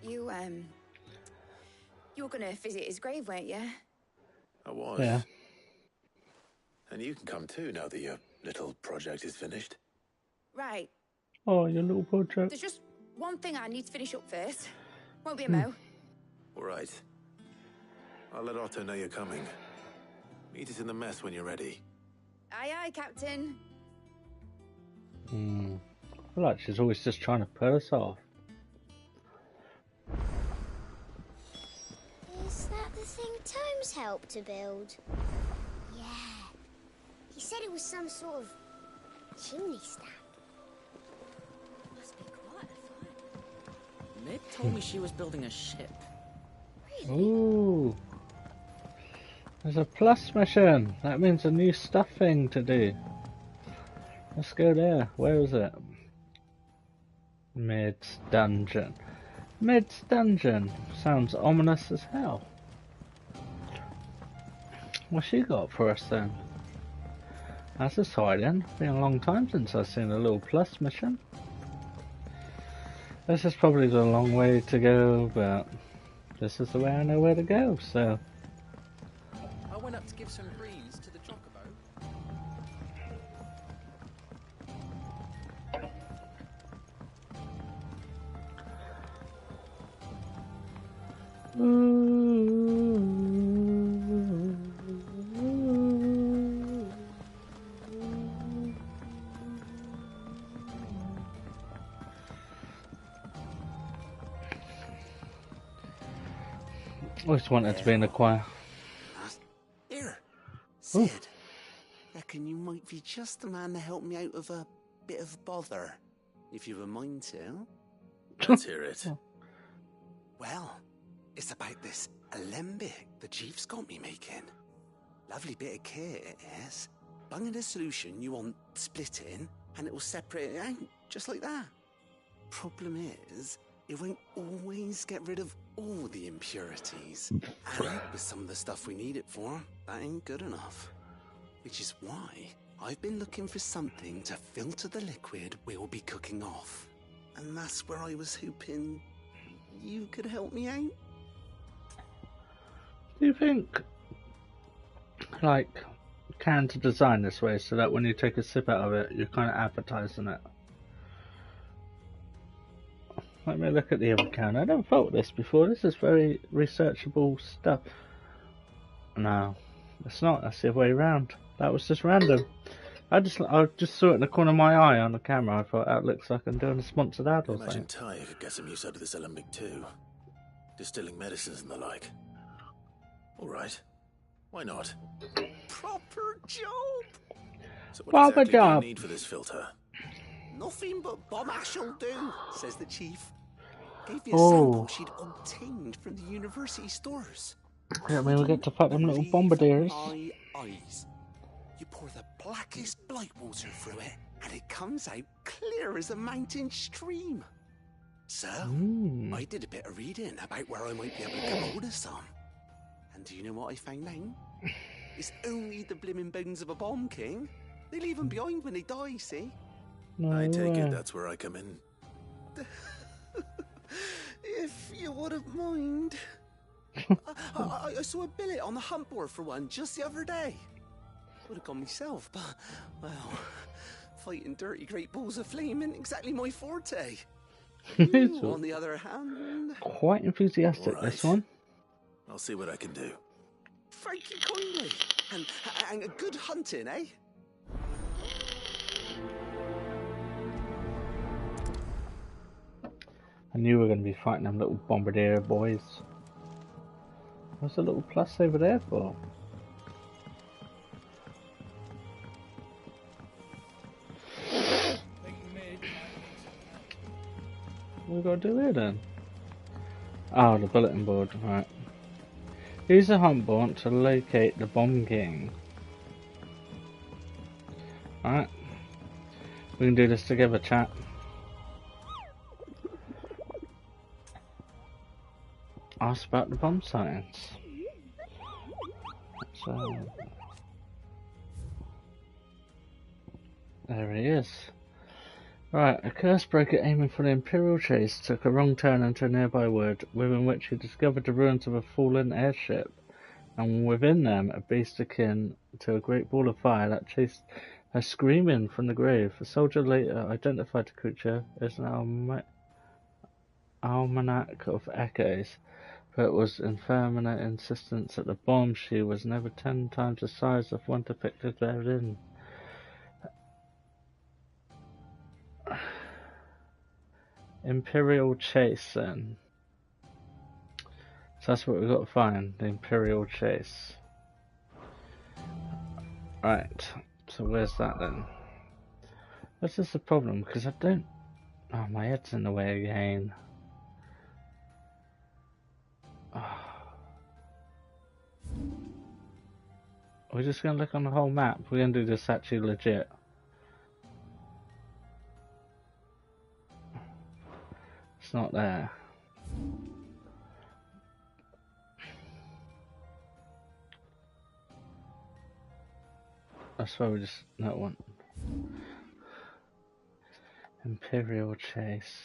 You were gonna visit his grave, weren't you? I was. Yeah. And you can come too now that your little project is finished. Right. Oh, your little project. There's just one thing I need to finish up first. Won't be a mo. All right. I'll let Otto know you're coming. Meet us in the mess when you're ready. Aye, aye, Captain. I feel like she's always just trying to put us off. Is that the thing Tomes helped to build? Yeah. He said it was some sort of chimney stack. Must be quite a find. Mid told me she was building a ship. Ooh. There's a plus mission. That means a new stuff thing to do. Let's go there. Where is it? Mid's dungeon. Mid's dungeon. Sounds ominous as hell. What's she got for us then? That's exciting. Been a long time since I've seen a little plus mission. This is probably the long way to go, but this is the way I know where to go, so. I went up to give some greens to the chocobo. Always wanted to be in a choir. Here, Sid. Reckon you might be just the man to help me out of a bit of bother, if you've a mind to. Let's hear it. Well, it's about this alembic the chief's got me making. Lovely bit of kit it is. Bunging a solution you want splitting, and it will separate it out, just like that. Problem is, it won't always get rid of all the impurities. And with some of the stuff we need it for, that ain't good enough. Which is why I've been looking for something to filter the liquid we'll be cooking off. And that's where I was hoping you could help me out. Do you think, like, cans are designed this way so that when you take a sip out of it, you're kind of appetizing it? Let me look at the other can. I never thought of this before. This is very researchable stuff. No, it's not. That's the other way around. That was just random. I just saw it in the corner of my eye on the camera. I thought that looks like I'm doing a sponsored ad or Imagine something. Ty could get some use out of this alembic too. Distilling medicines and the like. All right. Why not? Proper job! So what Proper exactly job. do you need for this filter? Nothing but bomb ash'll do, says the chief. Gave me a Oh. sample she'd obtained from the university stores. Yeah, I mean, we get to fight them little bombardiers. My eyes. You pour the blackest blight water through it, and it comes out clear as a mountain stream. So, I did a bit of reading about where I might be able to get hold of some. And do you know what I found out? It's only the blimmin' bones of a bomb king. They leave them behind when they die, see? No I take way. it that's where I come in. If you wouldn't mind. I saw a billet on the hunt board for one just the other day. Would have gone myself, but, well, fighting dirty great balls of flame ain't exactly my forte. You, on the other hand... Quite enthusiastic, this one. I'll see what I can do. Thank you kindly. And a good hunting, eh? I knew we were going to be fighting them little bombardier boys. What's the little plus over there for? What we got to do here then? Oh, the bulletin board, right. Use the hunt board to locate the Bomb King. Alright. We can do this together, chat. Ask about the bomb science. So there he is. Right, a curse breaker aiming for the Imperial chase took a wrong turn into a nearby wood, within which he discovered the ruins of a fallen airship. and within them a beast akin to a great ball of fire that chased her screaming from the grave. A soldier later identified the creature as an almanac of echoes, but it was infernal insistence that the bomb she was never 10 times the size of one depicted therein. Imperial Chase, then. So that's what we've got to find, the Imperial Chase. Right, so where's that then? This is the problem, because I don't... Oh, my head's in the way again. Oh. We're just going to look on the whole map. We're going to do this actually legit. It's not there. That's why we just... That one. Imperial Chase.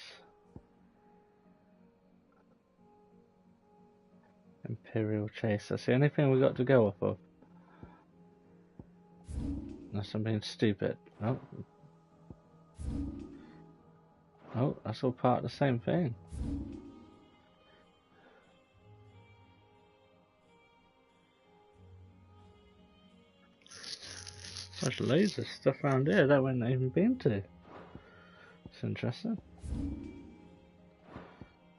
Imperial Chase. That's the only thing we got to go off of. Unless I'm being stupid. Oh. Oh, that's all part of the same thing. There's loads of stuff around here that we haven't even been to. It's interesting.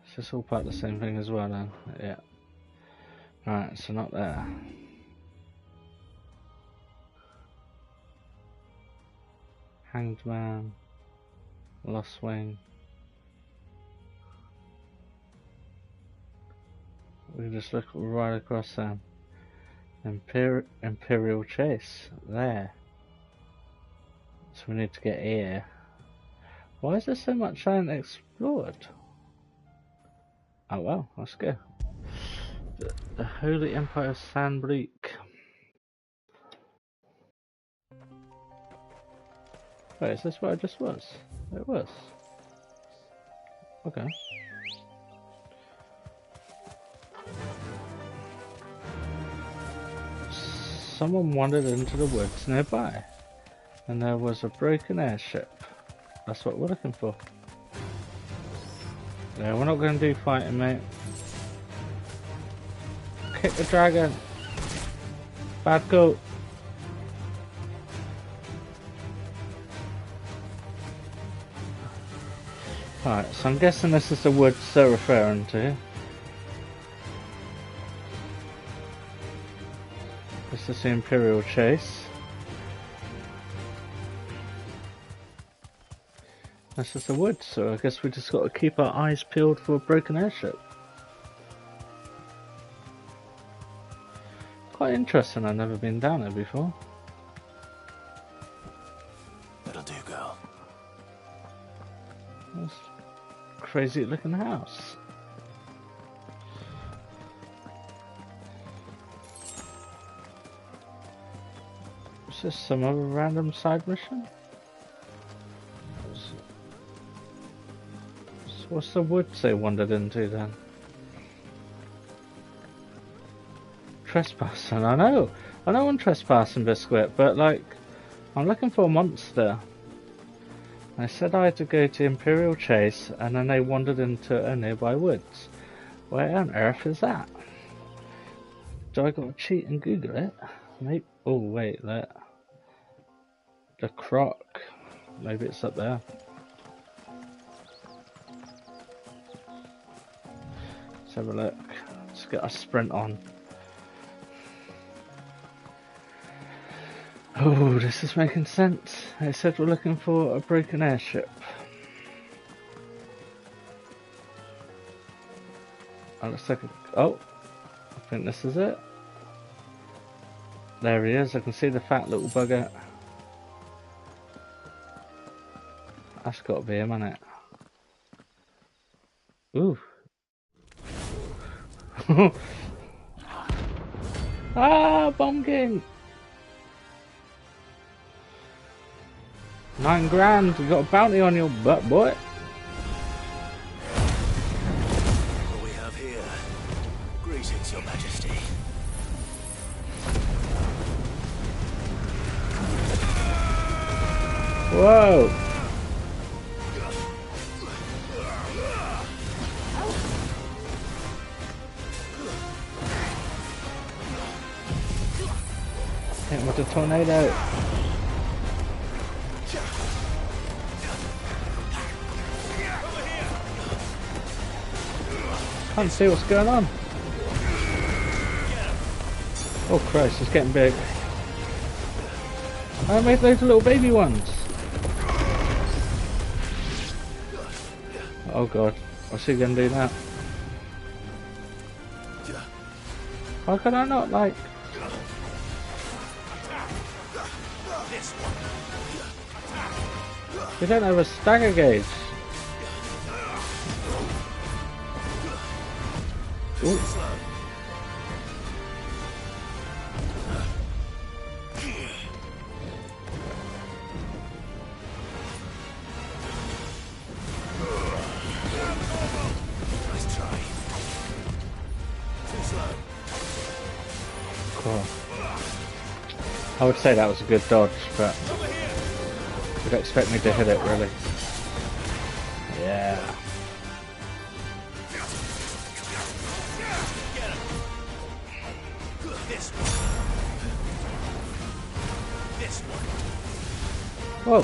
It's just all part of the same thing as well then. Yeah. Right, so not there. Hanged Man. Lost Wing. We can just look right across them. Imperial Chase. There. So we need to get here. Why is there so much I haven't explored? Oh well, let's go. The Holy Empire of Sandbreak. Wait, is this where I just was? It was. Okay. Someone wandered into the woods nearby, and there was a broken airship. That's what we're looking for. Yeah, we're not going to do fighting, mate. Kick the dragon. Bad goat. Alright, so I'm guessing this is the woods they're referring to. This is the Imperial Chase. This is the woods, so I guess we just got to keep our eyes peeled for a broken airship. Quite interesting, I've never been down there before. That'll do, girl. That's a crazy looking house. Is this some other random side mission? So what's the woods they wandered into then? Trespassing, I know I'm trespassing, Biscuit, but like, I'm looking for a monster. They said I had to go to Imperial Chase, and then they wandered into a nearby woods. Where on earth is that? Do I gotta cheat and Google it? Maybe. Oh wait, that. The croc. Maybe it's up there. Let's have a look. Let's get a sprint on. Oh, this is making sense. They said we're looking for a broken airship. Oh, looks like oh, I think this is it. There he is. I can see the fat little bugger. That's got to be him, hasn't it? Ooh. Ah, Bomb King! 9 grand, you got a bounty on your butt, boy. What we have here? Greetings, Your Majesty. Whoa! Hit him with a tornado. Can't see what's going on. Oh Christ, it's getting big. I made those little baby ones. Oh God, what's he gonna do now? How can I not like? We don't have a stagger gauge. Ooh. Cool. I would say that was a good dodge, but you'd expect me to hit it, really. Yeah. Whoa.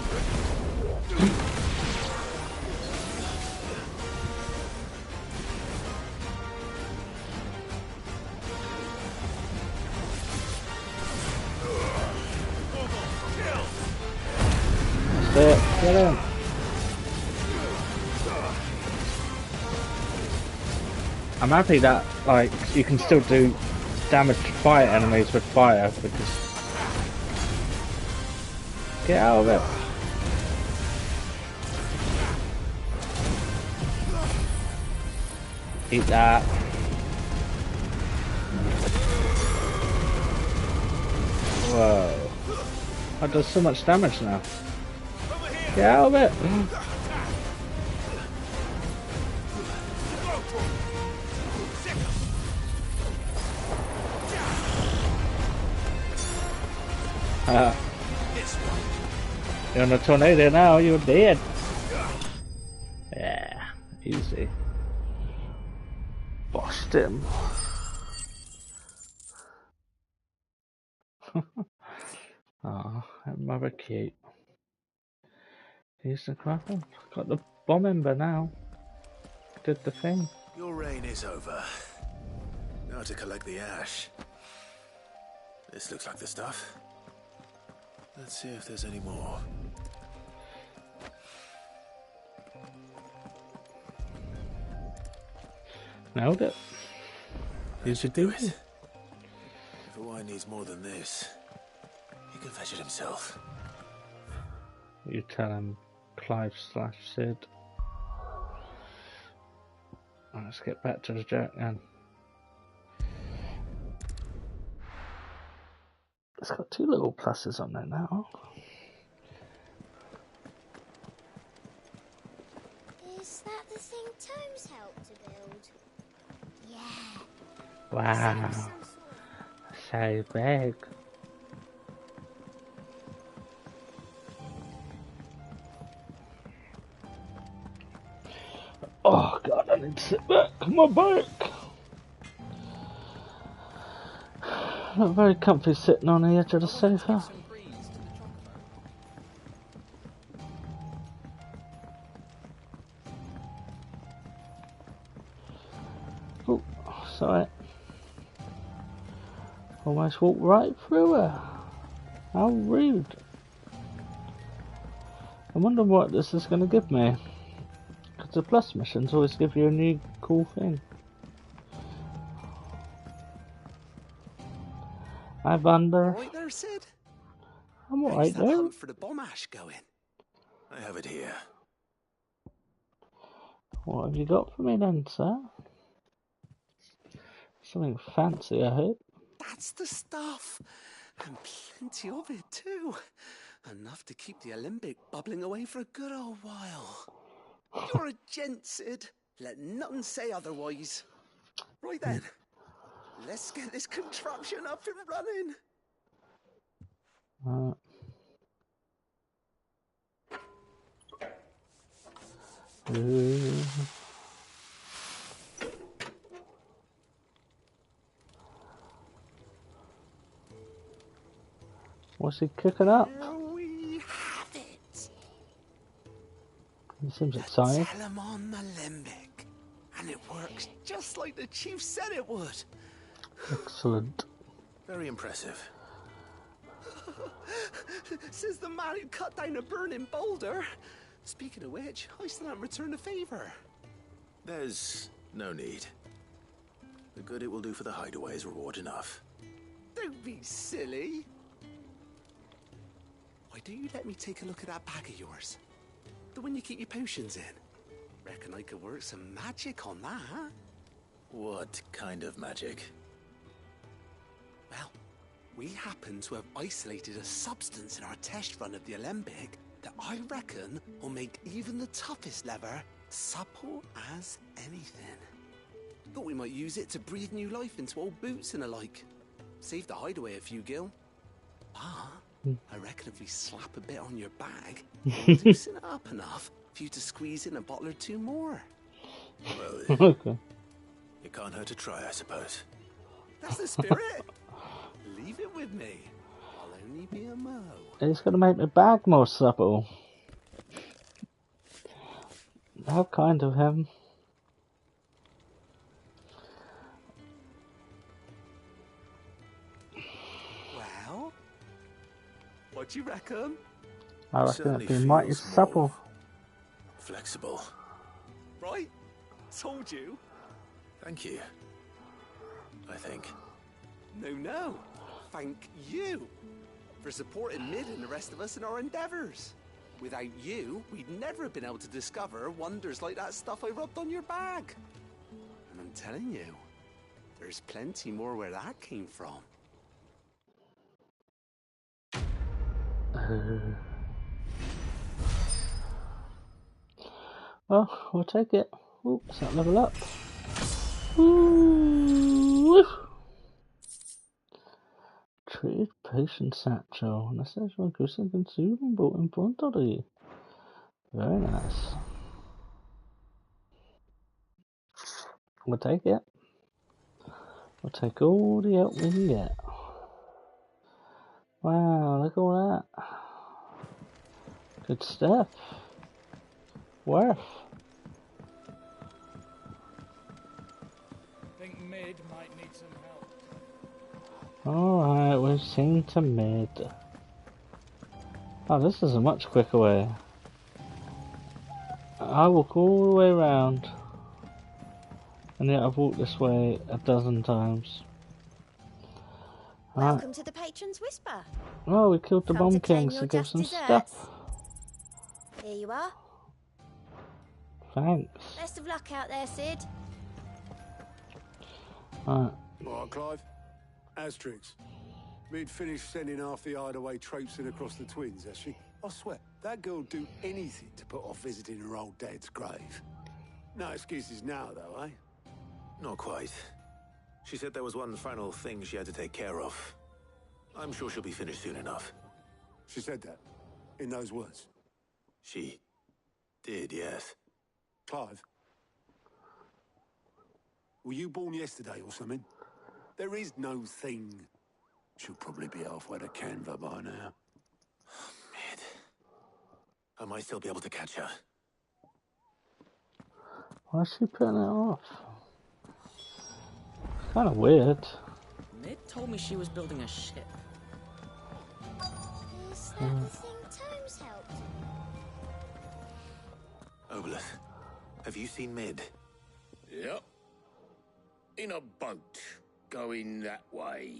That's it. Get in. I'm happy that like you can still do damage to fire enemies with fire because get out of it. Eat that. Whoa. That does so much damage now. Get out of it. You're in a tornado now, you're dead. Yeah, easy. Bossed him. Oh, rather cute. Here's the crapper. Got the bomb ember now. Did the thing. Your reign is over. Now to collect the ash. This looks like the stuff. Let's see if there's any more. Nailed it. You should do it. If Hawaii needs more than this, he can fetch it himself. You tell him Clive/Sid. Let's get back to the Jack then. It's got 2 little pluses on there now. Is that the thing Tomes helped to build? Yeah. Wow. So big. Oh God, I need to sit back. My back. Not very comfy sitting on the edge of the sofa. Oh, sorry. Almost walked right through her. How rude. I wonder what this is going to give me. Because the plus missions always give you a new cool thing. Hi, Bunder. Right there, Sid? I'm alright that there. hunt for the bomb ash going? I have it here. What have you got for me then, sir? Something fancy, I hope. That's the stuff. And plenty of it, too. Enough to keep the Olympic bubbling away for a good old while. You're a gent, Sid. Let nothing say otherwise. Right then. Let's get this contraption up and running. What's he cooking up? Here we have it. He seems excited. Telemon Alembic. And it works just like the chief said it would. Excellent. Very impressive. Says the man who cut down a burning boulder. Speaking of which, I still haven't returned the favor. There's no need. The good it will do for the hideaway is reward enough. Don't be silly. Why don't you let me take a look at that bag of yours? The one you keep your potions in. Reckon I could work some magic on that. What kind of magic? Well, we happen to have isolated a substance in our test run of the Alembic that I reckon will make even the toughest leather supple as anything. Thought we might use it to breathe new life into old boots and the like. Save the hideaway a few gil. Ah, I reckon if we slap a bit on your bag, it'll loosen it up enough for you to squeeze in a bottle or two more. Well, Okay. it can't hurt to try, I suppose. That's the spirit. Leave it with me. I'll only be a mo. He's gonna make my bag more supple. How kind of him. Well, what do you reckon? I reckon Certainly it'd be mighty feels more supple. Flexible. Right? Told you. Thank you. I think. No. Thank you for supporting Mid and the rest of us in our endeavors. Without you, we'd never have been able to discover wonders like that stuff I rubbed on your bag. And I'm telling you, there's plenty more where that came from. Well, we'll take it. Oops, that level up. Ooh. Treated patient satchel. And this is one cushion consumable inventory. Very nice. We'll take it. We'll take all the help we can get. Wow, look at all that. Good stuff. Worth. I think Mid might need some help. Alright, we've seen to Mid. Oh, this is a much quicker way. I walk all the way around. And yet I've walked this way a dozen times. Welcome to the Patron's Whisper. Oh, we killed the Come Bomb to claim King, so your give just some desserts. stuff. Here you are. Thanks. Best of luck out there, Sid. Right. All right, Clive. Asterix. Mid finished sending half the hideaway traipsing across the twins, has she? I swear, that girl'd do anything to put off visiting her old dad's grave. No excuses now, though, eh? Not quite. She said there was one final thing she had to take care of. I'm sure she'll be finished soon enough. She said that, in those words. She did, yes. Clive, were you born yesterday or something? There is no thing. She'll probably be halfway to Canva by now. Mid. I might still be able to catch her. Why is she putting it off? Kind of weird. Mid told me she was building a ship. Is that the thing Tomes helped? Obelith, have you seen Mid? Yep. In a boat, going that way.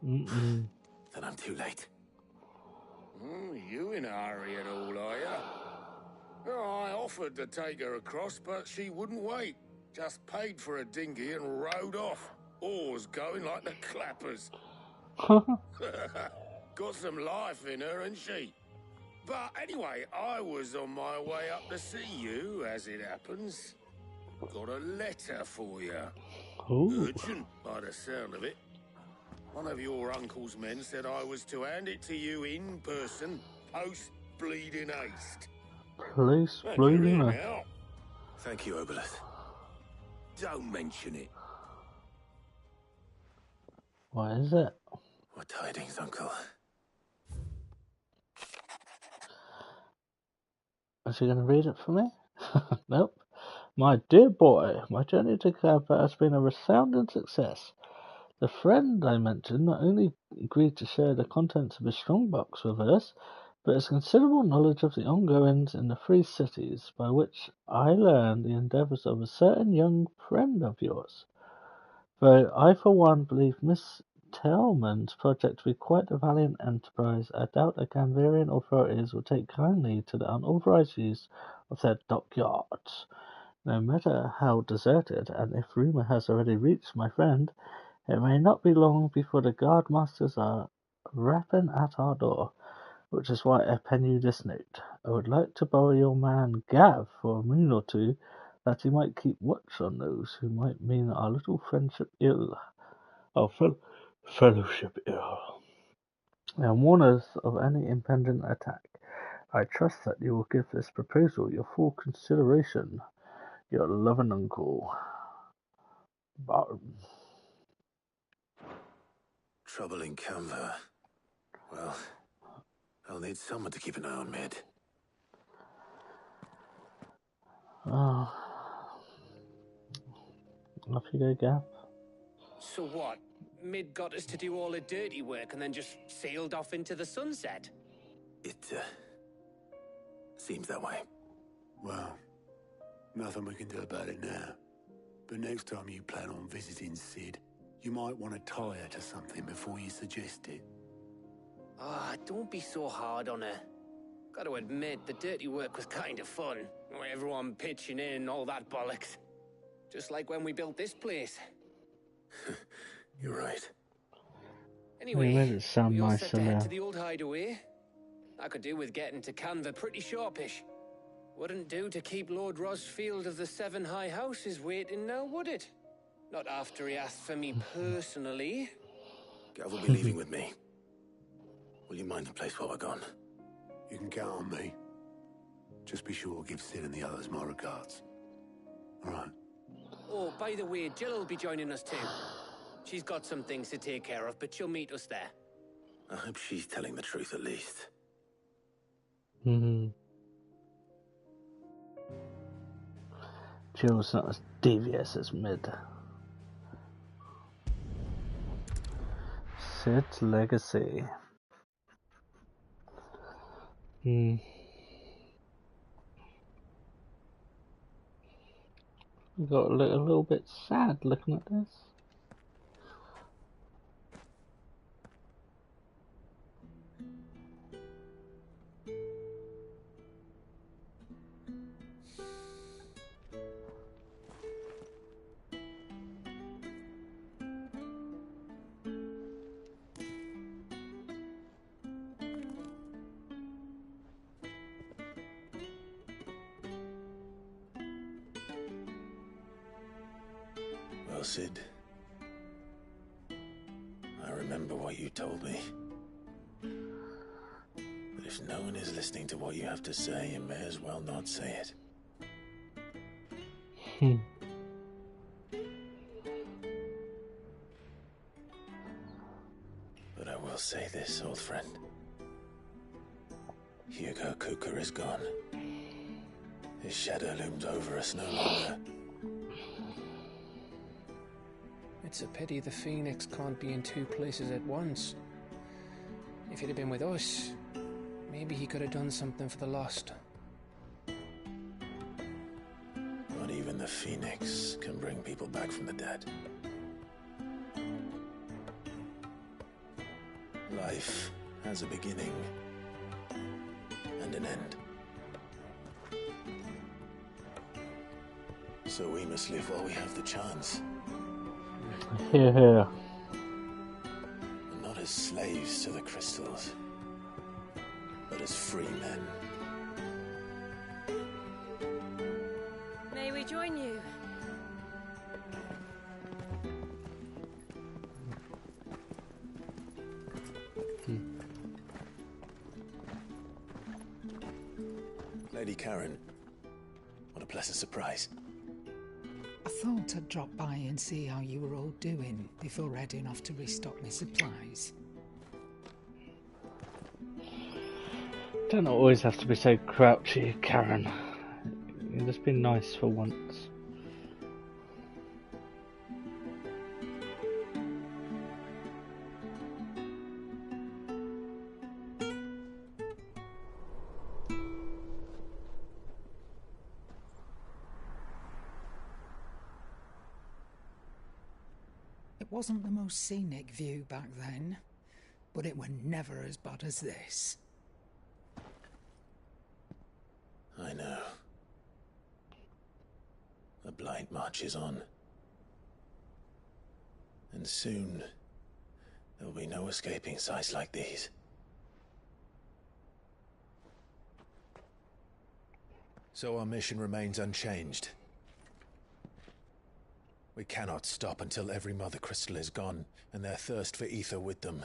Mm-mm. Then I'm too late. You in a hurry at all, are ya? Oh, I offered to take her across, but she wouldn't wait. Just paid for a dinghy and rowed off. Oars going like the clappers. Got some life in her, ain't she? But anyway, I was on my way up to see you, as it happens. Got a letter for you. Ooh. Urgent, by the sound of it. One of your uncle's men said I was to hand it to you in person, post bleeding haste. Police And bleeding you're her. here now. Thank you, Obelith. Don't mention it. What is it? What tidings, Uncle? Is she going to read it for me? Nope. My dear boy, my journey to Kappa has been a resounding success. The friend I mentioned not only agreed to share the contents of his strongbox with us, but has considerable knowledge of the ongoings in the three cities, by which I learned the endeavours of a certain young friend of yours. Though I for one believe Miss Tellman's project to be quite a valiant enterprise, I doubt the Canvarian authorities will take kindly to the unauthorized use of their dockyards. No matter how deserted, and if rumour has already reached my friend, it may not be long before the guardmasters are rapping at our door, which is why I pen you this note. I would like to borrow your man Gav for a moon or two, that he might keep watch on those who might mean our little friendship ill, our fellowship ill, and warn us of any impending attack. I trust that you will give this proposal your full consideration. Your loving uncle, Barton. Trouble in Canva. Well, I'll need someone to keep an eye on Mid. Oh. Off you go, Gav. So what? Mid got us to do all the dirty work and then just sailed off into the sunset? It, seems that way. Well, nothing we can do about it now. But next time you plan on visiting Sid, you might want to tie her to something before you suggest it. Ah, don't be so hard on her. Gotta admit, the dirty work was kind of fun. Everyone pitching in and all that bollocks. Just like when we built this place. You're right. Anyway, made it sound we all nicer set to head now. to the old hideaway. I could do with getting to Canva pretty sharpish. Wouldn't do to keep Lord Rosfield of the Seven High Houses waiting now, would it? Not after he asked for me personally. Gav will be leaving with me. Will you mind the place while we're gone? You can count on me. Just be sure to give Sid and the others my regards. All right. Oh, by the way, Jill will be joining us too. She's got some things to take care of, but she'll meet us there. I hope she's telling the truth at least. Jill's not as devious as Mid. Sid's legacy. I got a little bit sad looking at this. Well, Sid, I remember what you told me. But if no one is listening to what you have to say, you may as well not say it. But I will say this, old friend. Hugo Kuka is gone. His shadow looms over us no longer. It's a pity the Phoenix can't be in two places at once. If he'd have been with us, maybe he could have done something for the lost. Not even the Phoenix can bring people back from the dead. Life has a beginning and an end. So we must live while we have the chance. Hear, hear. And not as slaves to the crystals, but as free men. May we join you? Lady Karen, what a pleasant surprise. I thought I'd drop by and see how you were all doing before heading off to restock my supplies. Don't always have to be so crouchy, Karen. You just be nice for once. It wasn't the most scenic view back then, but it were never as bad as this. I know. The Blight marches on. And soon, there'll be no escaping sights like these. So our mission remains unchanged. We cannot stop until every Mother Crystal is gone, and their thirst for ether with them.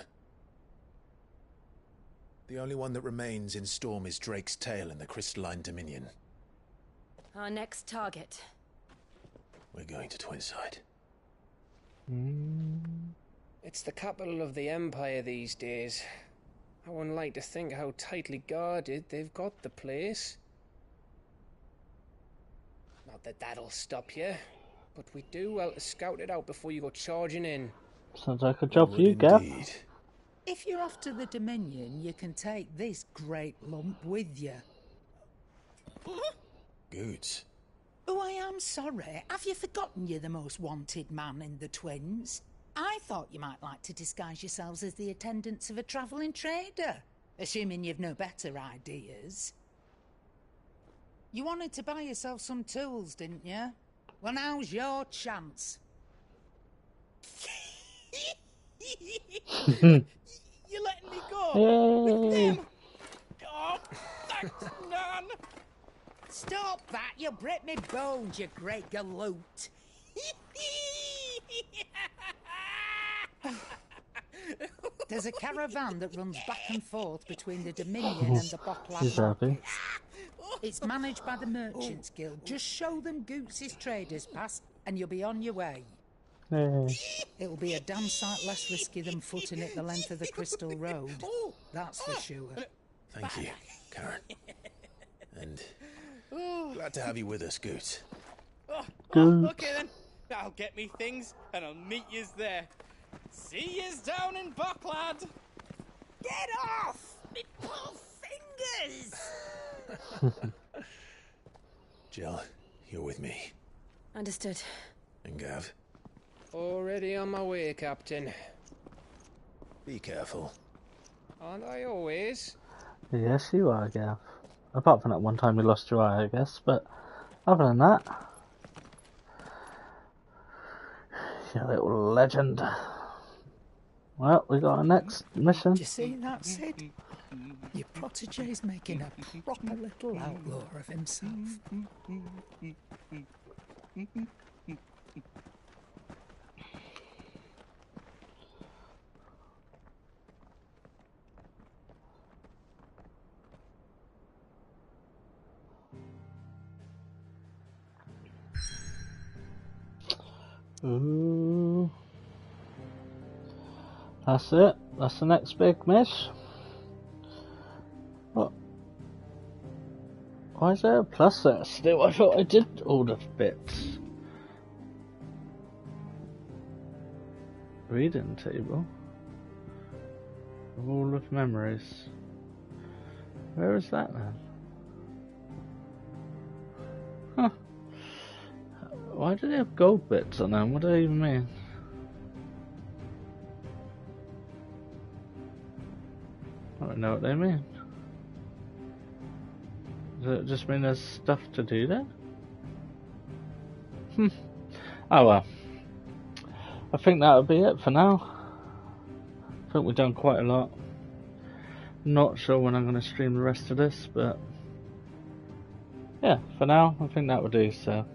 The only one that remains in Storm is Drake's tail in the Crystalline Dominion. Our next target. We're going to Twinside. It's the capital of the Empire these days. I wouldn't like to think how tightly guarded they've got the place. Not that that'll stop you, but we do well to scout it out before you go charging in. Sounds like a job for you, Gav. If you're off to the Dominion, you can take this great lump with you. Goods. Oh, I am sorry. Have you forgotten you're the most wanted man in the Twins? I thought you might like to disguise yourselves as the attendants of a travelling trader, assuming you've no better ideas. You wanted to buy yourself some tools, didn't you? Well, now's your chance. You're letting me go with them. Oh, thanks, Nan. Stop that! You'll break me bones, you great galoot. There's a caravan that runs back and forth between the Dominion and the She's Bottlad. happy. It's managed by the Merchants Guild. Just show them Goots' traders pass and you'll be on your way. Hey. It'll be a damn sight less risky than footing it the length of the Crystal Road. That's for sure. Thank you, Karen. And glad to have you with us, Goots. Okay then. I'll get me things and I'll meet yous there. See yous down in Bottlad. Get off! Me poor fingers! Jill, you're with me. Understood. And Gav? Already on my way, Captain. Be careful. Aren't I always? Yes, you are, Gav. Apart from that one time you lost your eye, I guess, but other than that, you little legend. Well, we got our next mission. Do you see that, Sid? Your protege's making a proper little outlaw of himself. Ooh. That's it. That's the next big miss. What? Why is there a plus there still? I thought I did all the bits. Reading table. Wall of memories. Where is that then? Huh. Why do they have gold bits on them? What do they even mean? I don't know what they mean. Does it just mean there's stuff to do there? Oh well. I think that'll be it for now. I think we've done quite a lot. Not sure when I'm going to stream the rest of this, but yeah, for now I think that will do so.